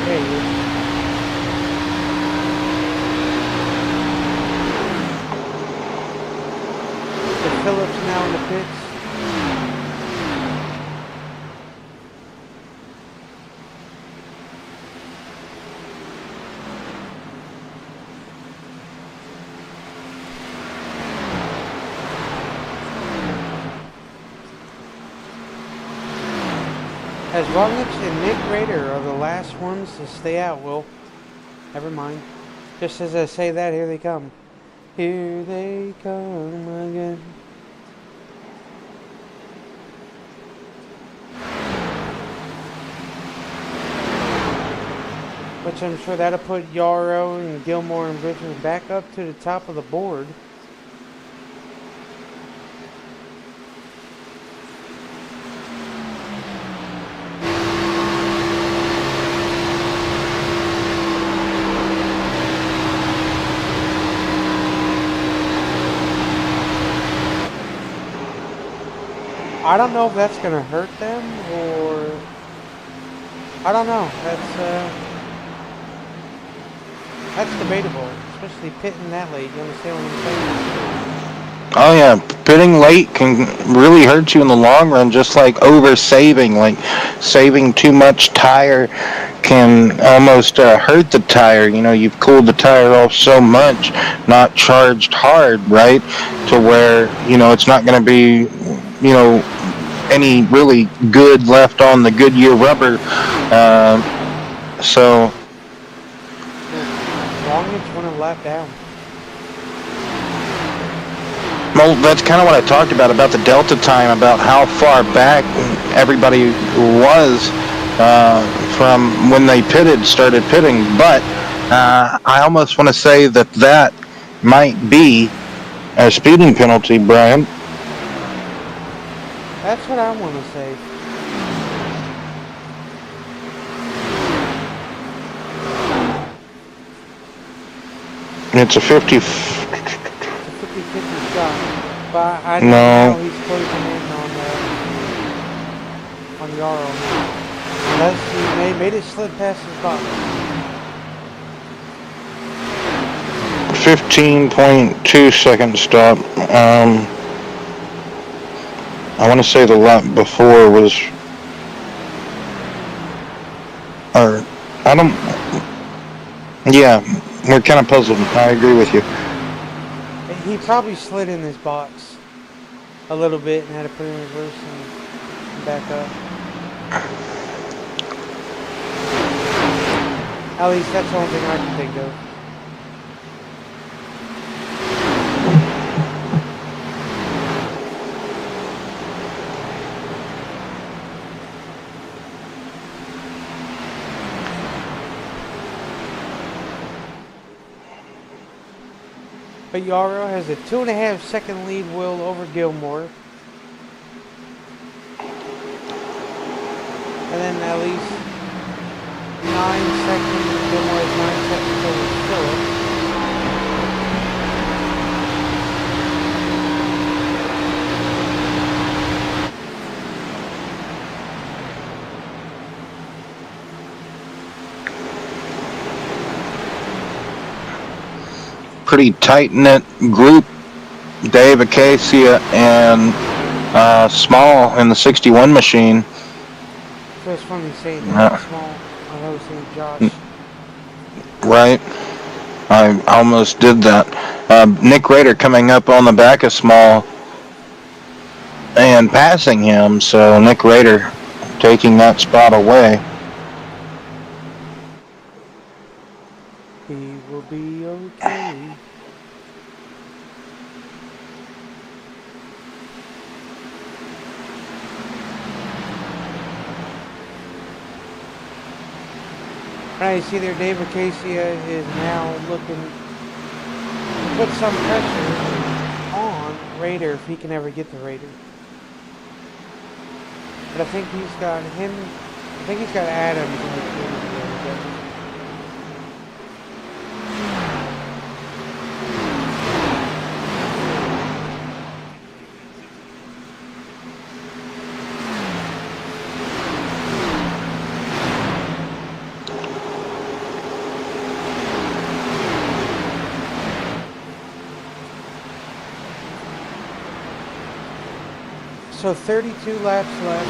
There he is. So Phillip's now in the pits. As Roglic and Nick Rader are the last ones to stay out, Will. Never mind. Just as I say that, here they come. Here they come again. Which I'm sure that'll put Yarrow and Gilmore and Bridgman back up to the top of the board. I don't know if that's gonna hurt them or I don't know. That's debatable, especially pitting that late. You understand what I'm saying? Oh yeah, pitting late can really hurt you in the long run. Just like over saving, like saving too much tire can almost hurt the tire. You know, you've cooled the tire off so much, not charged hard, right, to where it's not going to be, any really good left on the Goodyear rubber. So. Longest one a lap down. Well, that's kind of what I talked about the delta time, about how far back everybody was from when they started pitting. But I almost want to say that might be a speeding penalty, Brian. That's what I want to say. It's a 50. It's a 50-50 shot. But I know now he's closing in on Yarrow. He made it slip past his box. 15.2 second stop. I want to say the lap before was, or I don't. Yeah, we're kind of puzzled. I agree with you. He probably slid in his box a little bit and had to put it in reverse and back up. At least that's the only thing I can think of. But Yarrow has a 2.5 second lead wheel over Gilmore. And then at least 9 seconds, Gilmore has 9 seconds over Phillip. Pretty tight-knit group. Dave Acacia and Small in the 61 machine. So it's funny saying that. Small. I was saying Josh. Right. I almost did that. Nick Rader coming up on the back of Small and passing him. So Nick Rader taking that spot away. He will be okay. Right, you see there, Dave Acacia is now looking to put some pressure on Rader if he can ever get the Rader. But I think he's got Adams in the team. So 32 laps left.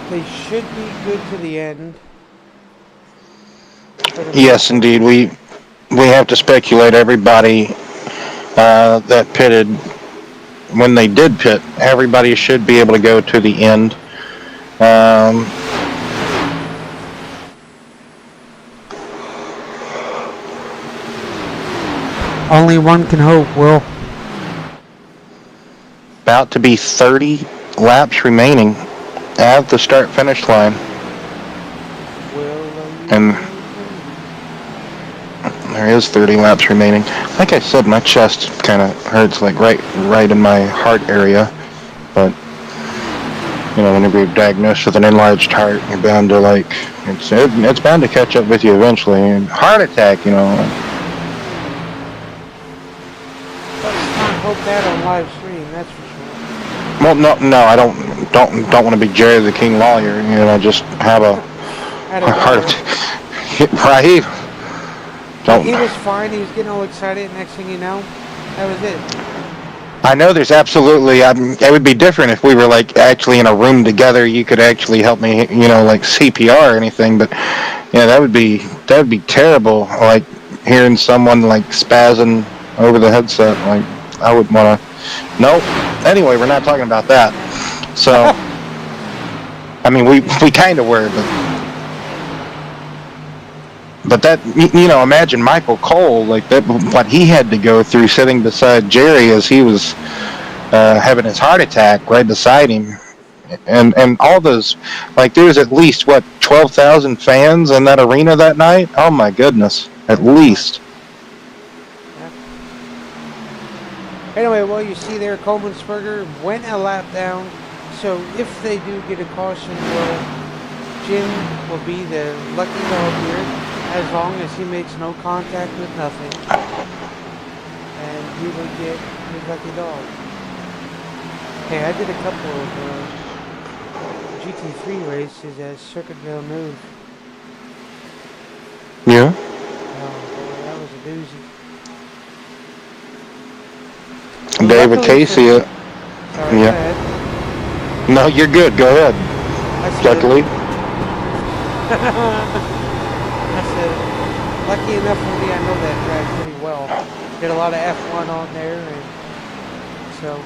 They should be good to the end. Yes, indeed. We have to speculate. Everybody that pitted, when they did pit, everybody should be able to go to the end. Only one can hope, Will. About to be 30 laps remaining at the start-finish line. And there is 30 laps remaining. Like I said, my chest kind of hurts, like right in my heart area. But whenever you're diagnosed with an enlarged heart, you're bound to it's bound to catch up with you eventually. And heart attack, But hope that on live stream, that's for sure. Well, no, I don't want to be Jerry the King Lawyer. Just have a Had a heart daughter. attack. Right? Don't. He was fine. He was getting all excited. Next thing you know, that was it. I know there's absolutely. It would be different if we were like actually in a room together. You could actually help me, like CPR or anything. But yeah, that would be terrible. Like hearing someone like spazzing over the headset. Like I wouldn't want to. Nope. Anyway, we're not talking about that. So, I mean, we kind of were, but that, imagine Michael Cole, like that, what he had to go through sitting beside Jerry as he was having his heart attack right beside him, and all those, like there was at least 12,000 fans in that arena that night. Oh my goodness, at least. Anyway, well, you see there, Coleman'sberger went a lap down. So if they do get a caution, well, Jim will be the lucky dog here, as long as he makes no contact with nothing. And he will get his lucky dog. Hey, I did a couple of GT3 races at Circuit Villeneuve. Yeah. Oh, boy, that was a doozy. David Casey. Sorry, Yeah. go ahead. No, you're good. Go ahead. Luckily. I said, lucky enough for me, I know that track pretty well. Did a lot of F1 on there, and so I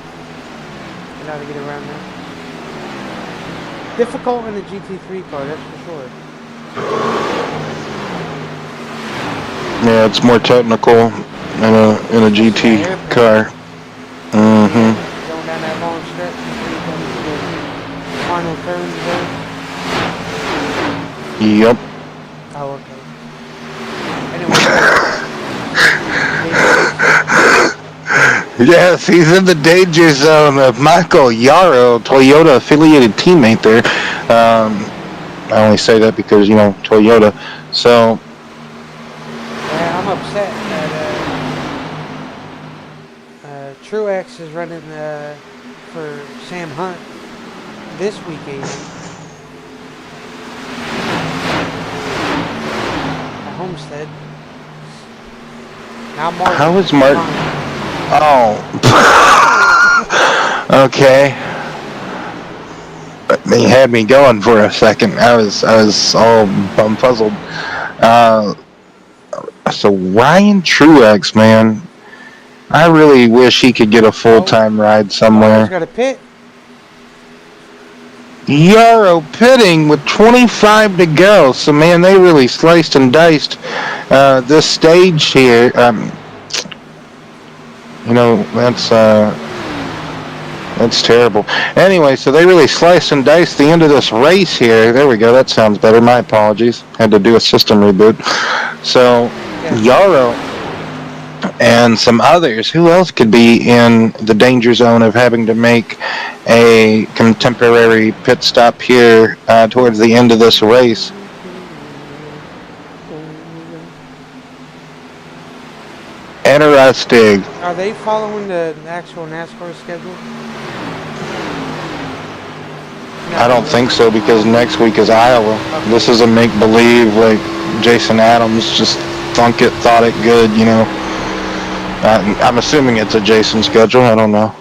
know how to get around there. Difficult in a GT3 car, that's for sure. Yeah, it's more technical in a GT car. Mm-hmm. Going down that long stretch before you come to the final turns there. Yep. Oh, okay. Anyway. Yes, he's in the danger zone of Michael Yarrow, Toyota affiliated teammate there. I only say that because, Toyota. So. Yeah, I'm upset that Truex is running for Sam Hunt this weekend. At Homestead. Now Martin. How is Martin? Oh. Okay. He had me going for a second. I was all puzzled. So Ryan Truex, man, I really wish he could get a full-time ride somewhere. He's got a pit. Yarrow pitting with 25 to go. So, man, they really sliced and diced this stage here. That's terrible. Anyway, so they really sliced and diced the end of this race here. There we go. That sounds better. My apologies. Had to do a system reboot. So, Yarrow and some others. Who else could be in the danger zone of having to make a contemporary pit stop here towards the end of this race? Interesting. Are they following the actual NASCAR schedule? I don't think so, because next week is Iowa. Okay. This is a make-believe, like Jason Adams just thought it good, I'm assuming it's a Jason schedule. I don't know.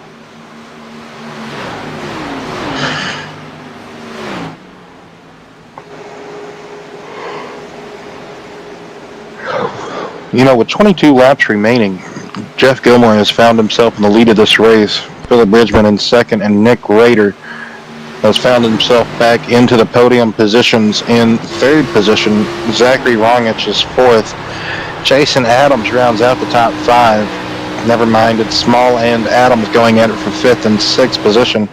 With 22 laps remaining, Jeff Gilmore has found himself in the lead of this race. Philip Bridgman in second, and Nick Rader has found himself back into the podium positions in third position. Zachary Rongich is fourth. Jason Adams rounds out the top five. Never mind, it's Small and Adams going at it for fifth and sixth position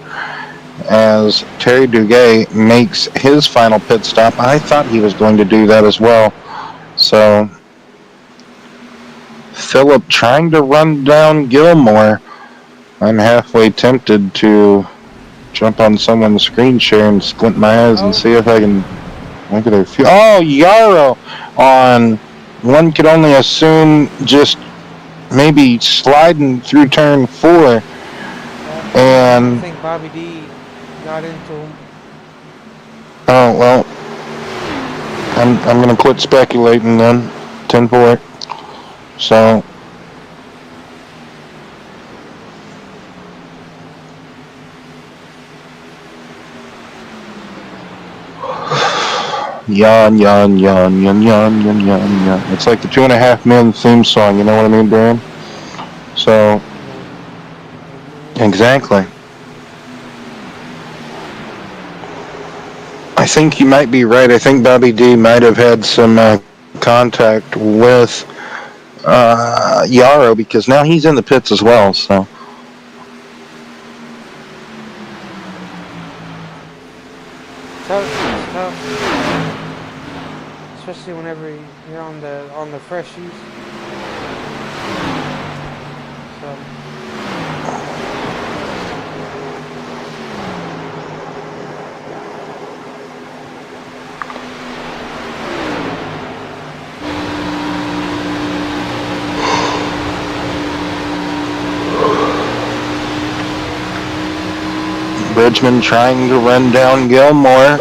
as Terry Duguay makes his final pit stop. I thought he was going to do that as well. So Philip trying to run down Gilmore. I'm halfway tempted to jump on someone's screen share and squint my eyes and see if I can look at their few. Oh, Yarrow on, one could only assume, just maybe sliding through turn 4, I and think Bobby D got into him. oh well, I'm gonna quit speculating then. 10-4. So yawn, yawn, yawn, yawn, yawn, yawn, yawn, yawn. It's like the 2.5 Men theme song. You know what I mean, Brian? So exactly. I think you might be right. I think Bobby D might have had some contact with Yarrow, because now he's in the pits as well. So It's tough, especially whenever you're on the freshies. So Bridgman trying to run down Gilmore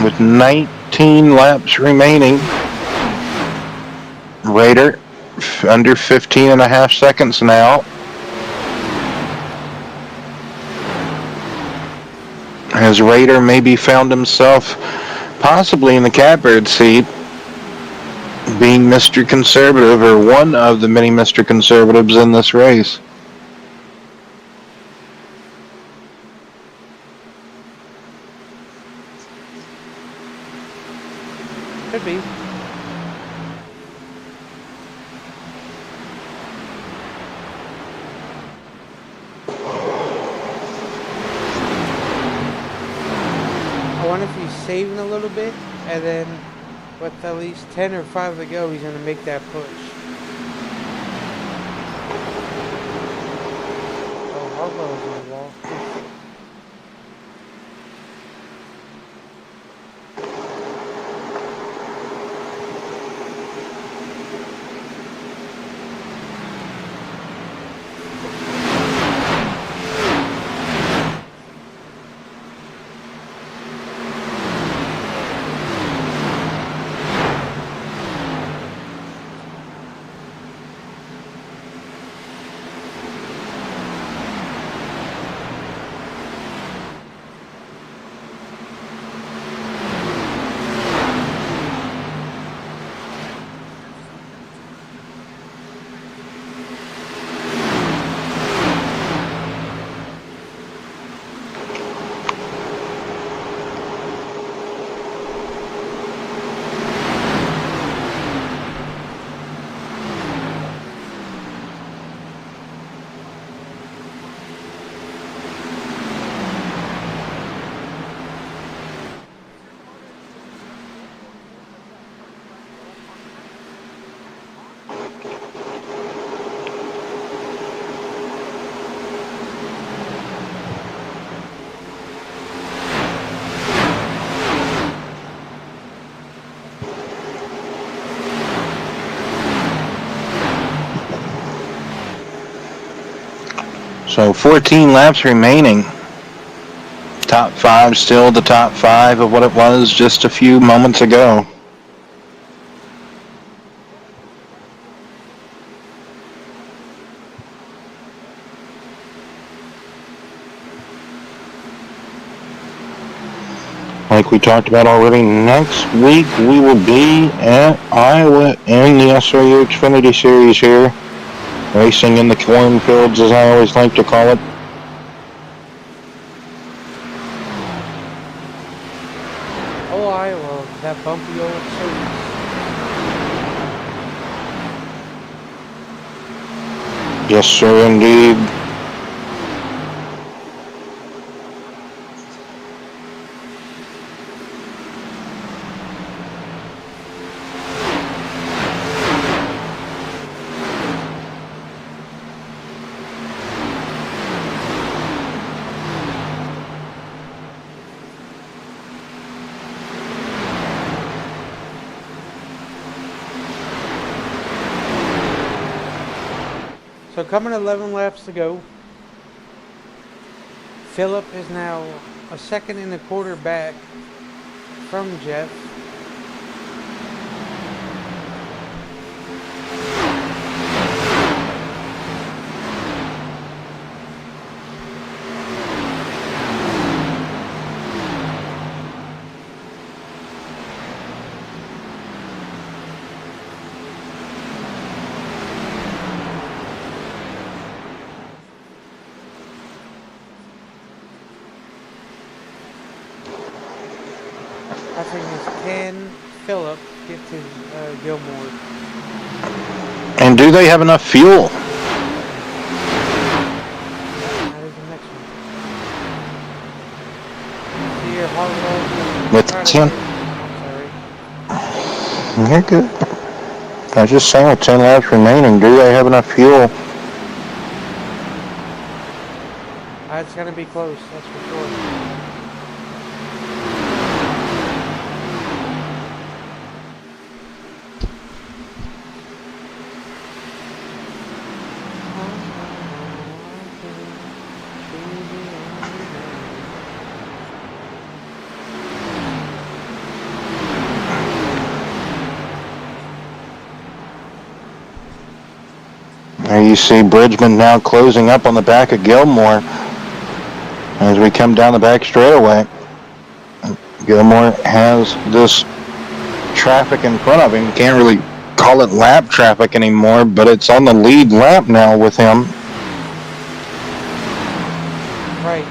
with 19 laps remaining. Raider under 15 and a half seconds now. As Raider maybe found himself possibly in the catbird seat, being Mr. Conservative, or one of the many Mr. Conservatives in this race. could be. I wonder if he's saving a little bit, and then with at least 10 or 5 to go, he's going to make that push. Oh, Hargrow's on the wall. So 14 laps remaining. Top 5 still the top 5 of what it was just a few moments ago. Like we talked about already, next week we will be at Iowa in the SRU Xfinity Series here. Racing in the cornfields, as I always like to call it. Oh, Iowa, that bumpy old service. Yes, sir, indeed. So coming 11 laps to go. Philip is now a second and a quarter back from Jeff. I think it's can Philip get to Gilmore? And do they have enough fuel? That is the next one. See your hard roll. With Try to 10? hit. I'm sorry. You're good. I was just saying with 10 laps remaining, do they have enough fuel? It's gonna be close. That's for sure. There you see Bridgman now closing up on the back of Gilmore as we come down the back straightaway. Gilmore has this traffic in front of him. Can't really call it lap traffic anymore, but it's on the lead lap now with him. Right.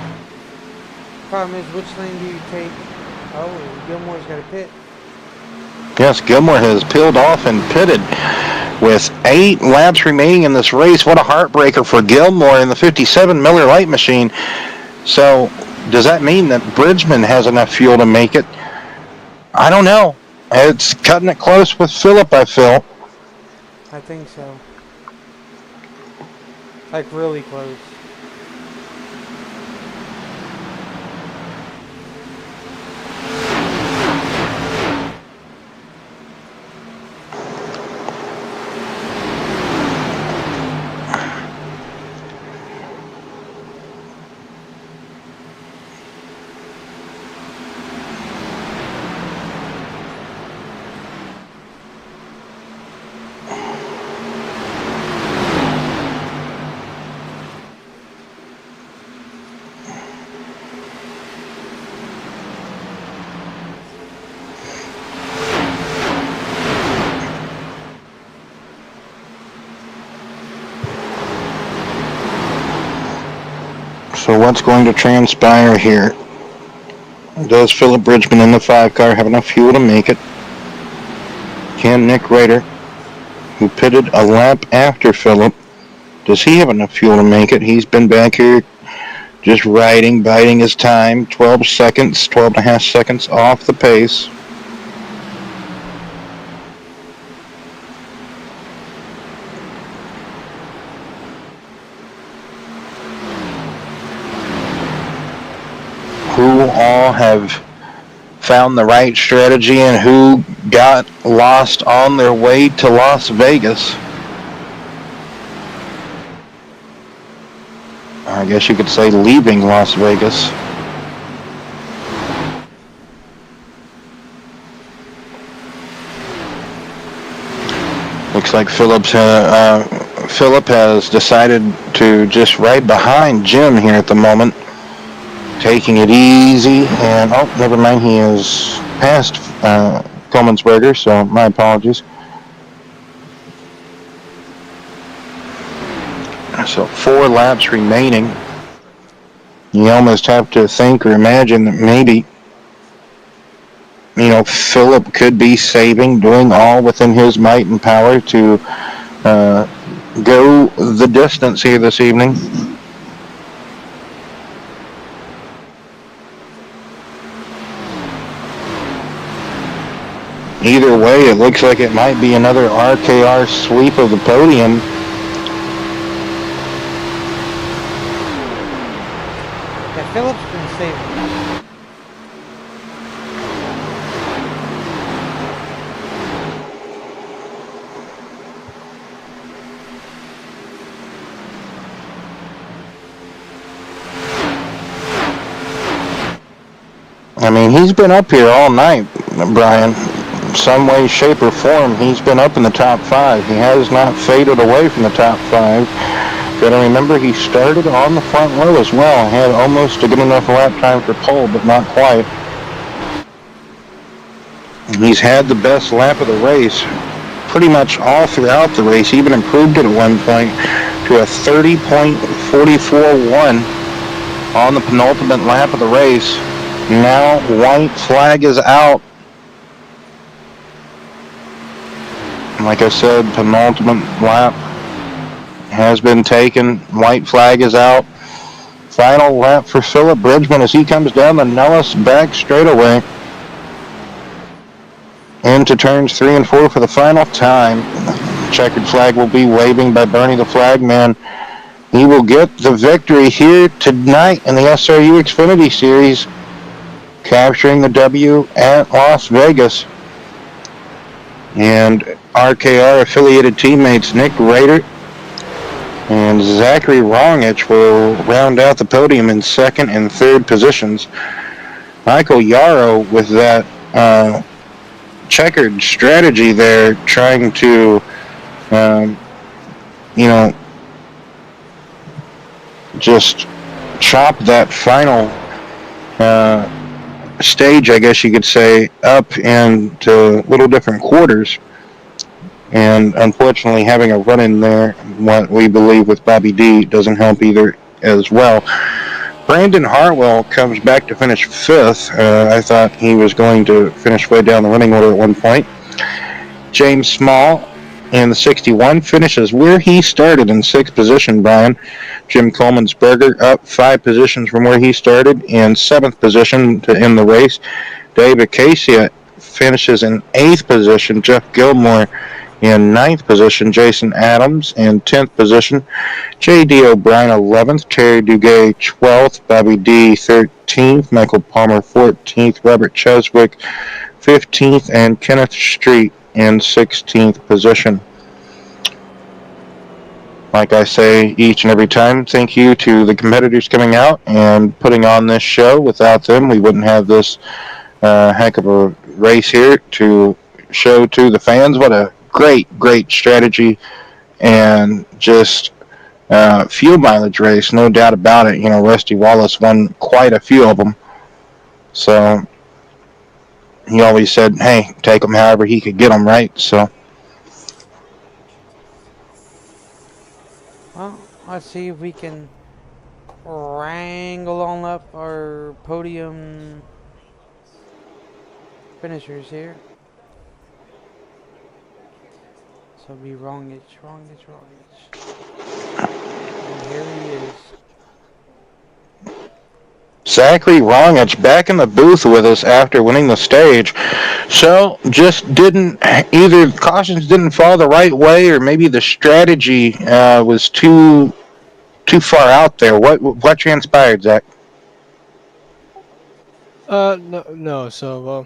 Problem is, which lane do you take? Oh, Gilmore's got a pit. Yes, Gilmore has peeled off and pitted with 8 laps remaining in this race. What a heartbreaker for Gilmore in the 57 Miller Lite machine. So, does that mean that Bridgman has enough fuel to make it? I don't know. It's cutting it close with Philip, I feel. I think so. Like really close. So what's going to transpire here? Does Philip Bridgman in the 5 car have enough fuel to make it? Can Nick Rader, who pitted a lap after Philip, does he have enough fuel to make it? He's been back here just riding, biding his time. 12 seconds, 12 and a half seconds off the pace. Who all have found the right strategy and who got lost on their way to Las Vegas? I guess you could say leaving Las Vegas. Looks like Philip has decided to just ride behind Jim here at the moment, taking it easy. And oh, never mind, he is past Coleman'sberger, so my apologies. So 4 laps remaining. You almost have to think or imagine that maybe, Philip could be saving, doing all within his might and power to go the distance here this evening. Either way, it looks like it might be another RKR sweep of the podium. Yeah, Philip's been saving. I mean, he's been up here all night, Brian. Some way, shape, or form, he's been up in the top five. He has not faded away from the top five. Gotta remember, he started on the front row as well. Had almost a good enough lap time for pole, but not quite. He's had the best lap of the race pretty much all throughout the race. He even improved it at one point to a 30.441 on the penultimate lap of the race. Now white flag is out. Like I said, penultimate lap has been taken. White flag is out. Final lap for Philip Bridgman as he comes down the Nellis back straightaway into turns 3 and 4 for the final time. Checkered flag will be waving by Bernie the Flagman. He will get the victory here tonight in the SRU Xfinity Series, capturing the W at Las Vegas. And RKR affiliated teammates Nick Rader and Zachary Rongich will round out the podium in second and third positions. Michael Yarrow with that checkered strategy there, trying to, just chop that final stage, I guess you could say, up into little different quarters. And unfortunately, having a run in there, what we believe with Bobby D, doesn't help either as well. Brandon Hartwell comes back to finish fifth. I thought he was going to finish way down the running order at one point. James Small in the 61 finishes where he started in sixth position, Brian. Jim Coleman's-Berger up 5 positions from where he started in seventh position to end the race. Dave Acacia finishes in 8th position. Jeff Gilmore in 9th position. Jason Adams in 10th position. J.D. O'Brien 11th. Terry Duguay 12th. Bobby D 13th. Michael Palmer 14th. Robert Cheswick 15th. And Kenneth Street in 16th position. Like I say each and every time, thank you to the competitors coming out and putting on this show. Without them, we wouldn't have this heck of a race here to show to the fans. What a great strategy and just fuel mileage race, no doubt about it. You know, Rusty Wallace won quite a few of them. So he always said, hey, take them however he could get them, right? So. Well, let's see if we can wrangle on up our podium finishers here. So it'll be Rongich. And here he is. Zachary Rongich back in the booth with us after winning the stage. So just didn't, either cautions didn't fall the right way or maybe the strategy was too far out there. What transpired, Zach? No. So,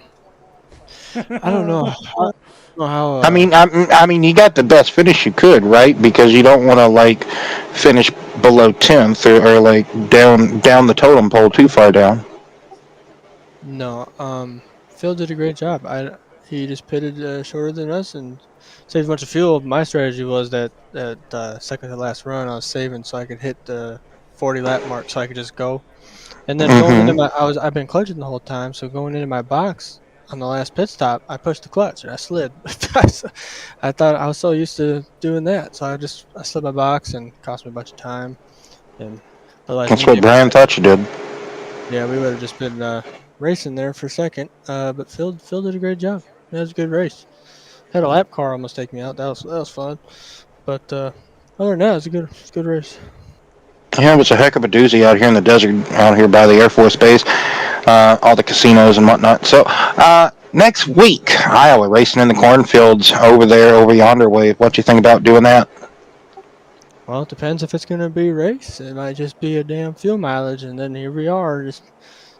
I don't know. I don't know how. I mean, you got the best finish you could, right? Because you don't want to finish below 10th or down the totem pole too far down. No. Phil did a great job. He just pitted shorter than us and saved a bunch of fuel. My strategy was that second to last run I was saving so I could hit the 40 lap mark so I could just go. And then going into I've been clutching the whole time, so going into my box on the last pit stop, I pushed the clutch and I slid. I thought I was so used to doing that, so I slid my box and cost me a bunch of time. And otherwise, That's what Brian thought you did. yeah, we would have just been racing there for second. But Phil did a great job. It was a good race. Had a lap car almost take me out. That was fun. But other than that, it was a good race. Yeah, it was a heck of a doozy out here in the desert, out here by the Air Force Base, all the casinos and whatnot. So next week, Iowa, racing in the cornfields over yonder way. What do you think about doing that? Well, it depends if it's going to be a race. It might just be a damn fuel mileage, and then here we are, just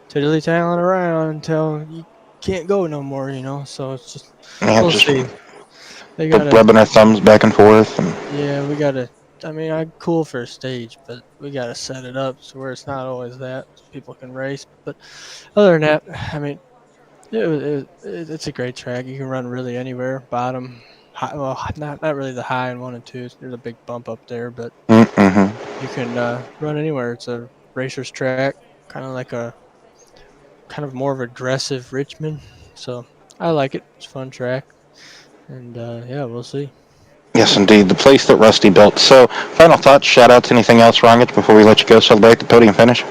tiddly-tallying around until you can't go no more, So it's just, Yeah, we'll just see. They rubbing our thumbs back and forth. Yeah, we gotta I mean, I'm cool for a stage, but we got to set it up so where it's not always that so people can race. But other than that, I mean, it's a great track. You can run really anywhere. Bottom, high, well, not really the high and 1 and 2. There's a big bump up there, but Mm-hmm. you can run anywhere. It's a racer's track, kind of like a kind of more of aggressive Richmond. So I like it. It's a fun track, and yeah, we'll see. Yes, indeed. The place that Rusty built. So, final thoughts, shout outs, anything else, Rongage, before we let you go celebrate the podium finish?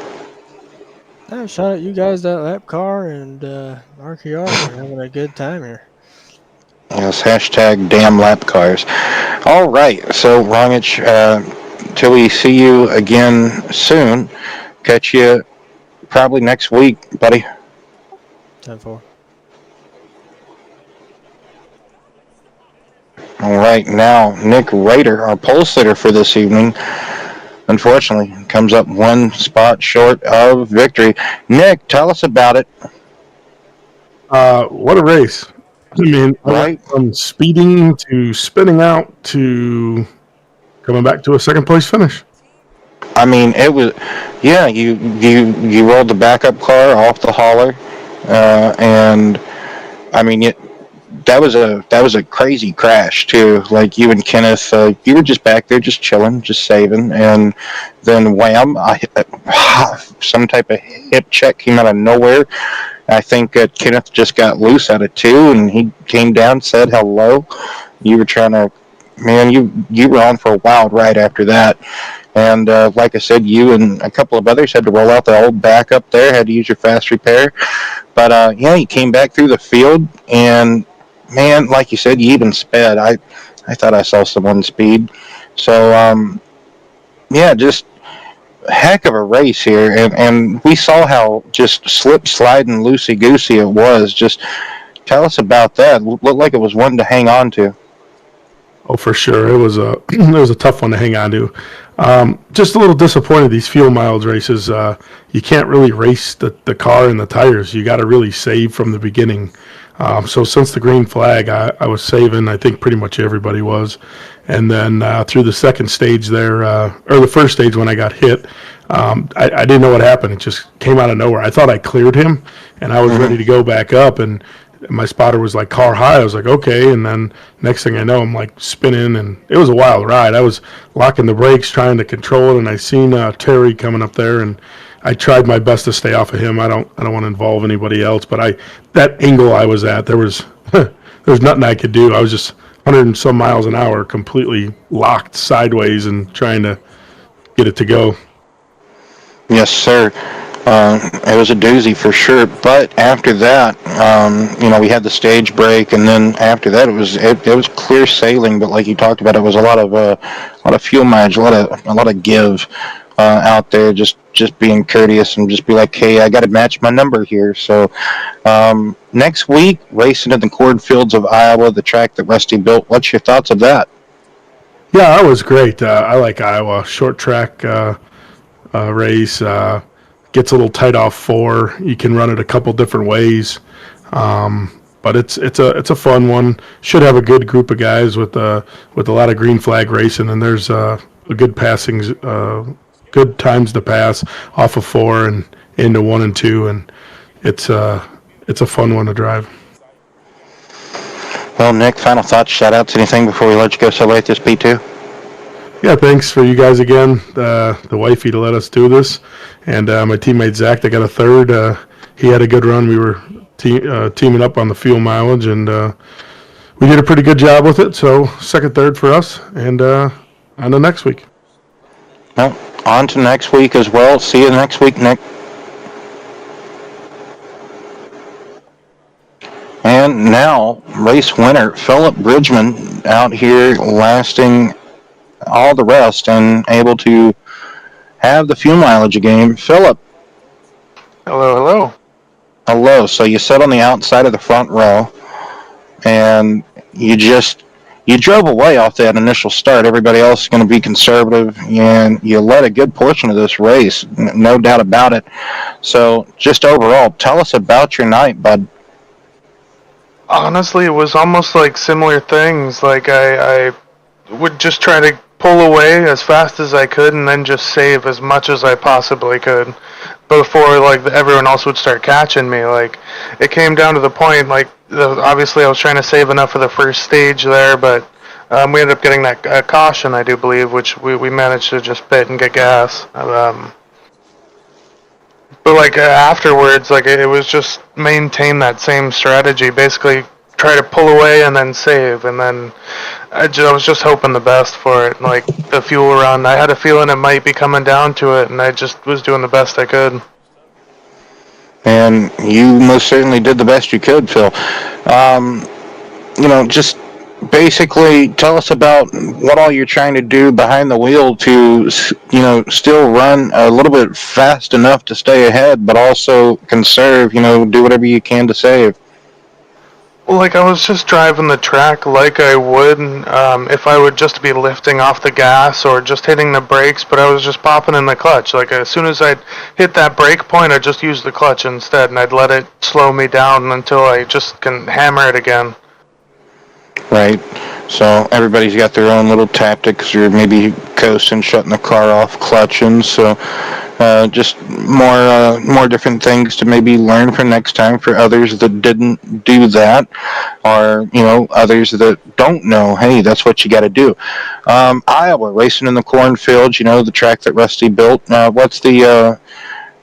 Shout out you guys, that lap car and RKR for having a good time here. Yes, hashtag damn lap cars. All right. So, Rongage, till we see you again soon, catch you probably next week, buddy. 10-4. All right. Now, Nick Rader, our pole sitter for this evening, unfortunately, comes up one spot short of victory. Nick, tell us about it. What a race. I mean, I went Right? from speeding to spinning out to coming back to a second place finish. I mean, it was, yeah. You rolled the backup car off the hauler, and I mean, that was a crazy crash too. Like you and Kenneth, you were just back there, just chilling, just saving, and then wham! Some type of hip check came out of nowhere. I think Kenneth just got loose out of two, and he came down, said hello. You were trying to, man, you were on for a wild ride after that. And like I said, you and a couple of others had to roll out the old backup there, had to use your fast repair. But yeah, you came back through the field, and man, like you said, you even sped. I thought I saw someone speed. So yeah, just heck of a race here, and we saw how just slip sliding loosey goosey it was. Just tell us about that. Looked like it was one to hang on to. Oh, for sure. It was a it was a tough one to hang on to. Just a little disappointed these fuel mileage races. You can't really race the car and the tires. You got to really save from the beginning. So since the green flag, I was saving. I think pretty much everybody was. And then through the second stage there, or the first stage when I got hit, I didn't know what happened. It just came out of nowhere. I thought I cleared him, and I was ready to go back up, and my spotter was like car high. I was like, okay. And then next thing I know, I'm like spinning, and it was a wild ride. I was locking the brakes, trying to control it, and I seen Terry coming up there, and I tried my best to stay off of him. I don't want to involve anybody else, but that angle I was at, there was nothing I could do. I was just 100 and some miles an hour, completely locked sideways and trying to get it to go. Yes, sir. It was a doozy for sure. But after that, we had the stage break, and then after that, it was clear sailing. But like you talked about, it was a lot of fuel mileage, a lot of give out there. Just being courteous and just be like, hey, I got to match my number here. So next week, racing in the cornfields of Iowa, the track that Rusty built. What's your thoughts of that? Yeah, that was great. I like Iowa. Short track race. Gets a little tight off 4. You can run it a couple different ways. But it's a fun one. Should have a good group of guys with a lot of green flag racing, and there's a good passings, good times to pass off of 4 and into 1 and 2, and it's a fun one to drive. Well, Nick, final thoughts, shout outs, anything before we let you go celebrate this P2? Yeah, thanks for you guys again, the wifey, to let us do this, and my teammate Zach, that got a third. He had a good run. We were teaming up on the fuel mileage, and we did a pretty good job with it. So second, third for us, and on to next week. Well, on to next week as well. See you next week, Nick. And now, race winner Philip Bridgman out here lasting all the rest and able to have the fuel mileage game. Philip. Hello. Hello. So you sat on the outside of the front row, and you drove away off that initial start. Everybody else is going to be conservative, and you led a good portion of this race, no doubt about it. So just overall, tell us about your night, bud. Honestly, it was almost like similar things. Like I would just try to pull away as fast as I could and then just save as much as I possibly could before like everyone else would start catching me. Like it came down to the point like obviously I was trying to save enough for the first stage there, but we ended up getting that caution, I do believe, which we managed to just pit and get gas. But like afterwards, like it was just maintain that same strategy. Basically, try to pull away and then save, and then I was just hoping the best for it. Like the fuel run, I had a feeling it might be coming down to it, and I just was doing the best I could. And you most certainly did the best you could, Phil. Just basically tell us about what all you're trying to do behind the wheel to, still run a little bit fast enough to stay ahead, but also conserve, do whatever you can to save. Well, like I was just driving the track like I would if I would just be lifting off the gas or just hitting the brakes, but I was just popping in the clutch. Like as soon as I'd hit that brake point, I'd just use the clutch instead, and I'd let it slow me down until I just can hammer it again. Right. So everybody's got their own little tactics, or maybe coasting, shutting the car off, clutching. So just more different things to maybe learn for next time for others that didn't do that, or others that don't know. Hey, that's what you got to do. Iowa, racing in the cornfields. The track that Rusty built. What's the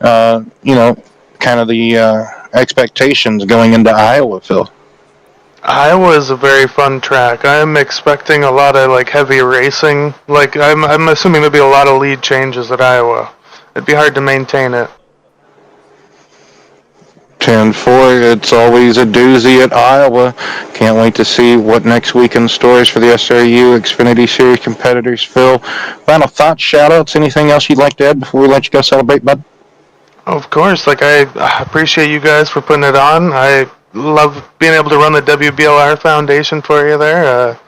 kind of the expectations going into Iowa, Phil? Iowa is a very fun track. I'm expecting a lot of like heavy racing. Like I'm assuming there'll be a lot of lead changes at Iowa. It'd be hard to maintain it. 10-4, it's always a doozy at Iowa. Can't wait to see what next weekend stores for the SRU Xfinity Series competitors, Phil. Final thoughts, shout-outs, anything else you'd like to add before we let you go celebrate, bud? Of course, like I appreciate you guys for putting it on. I love being able to run the WBLR Foundation for you there.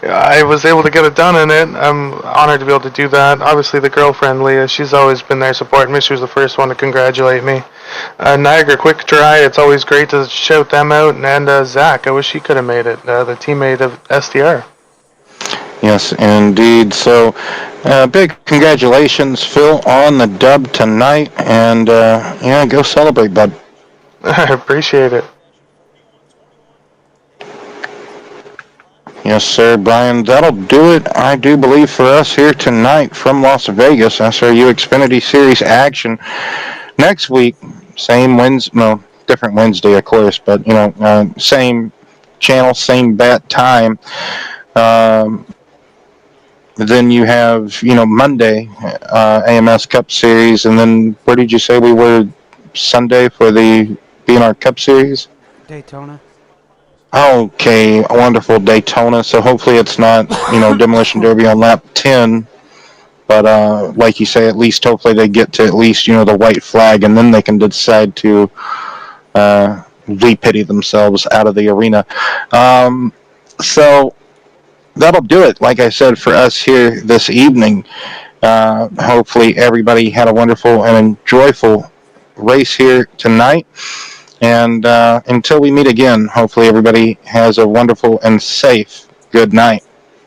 I was able to get it done in it. I'm honored to be able to do that. Obviously, the girlfriend, Leah, she's always been there supporting me. She was the first one to congratulate me. Niagara Quick Dry, it's always great to shout them out. And Zach, I wish he could have made it, the teammate of SDR. Yes, indeed. So, big congratulations, Phil, on the dub tonight. And, go celebrate, bud. I appreciate it. Yes, sir, Brian. That'll do it, I do believe, for us here tonight from Las Vegas. SRU Xfinity Series action. Next week, same Wednesday, well, different Wednesday, of course, but, same channel, same bat time. Then you have, Monday, AMS Cup Series, and then where did you say we were Sunday for the BNR Cup Series? Daytona. Okay, a wonderful Daytona. So hopefully it's not, Demolition Derby on lap 10. But like you say, at least hopefully they get to at least, the white flag, and then they can decide to re-pity themselves out of the arena. So that'll do it, like I said, for us here this evening. Hopefully everybody had a wonderful and joyful race here tonight. And until we meet again, hopefully everybody has a wonderful and safe good night.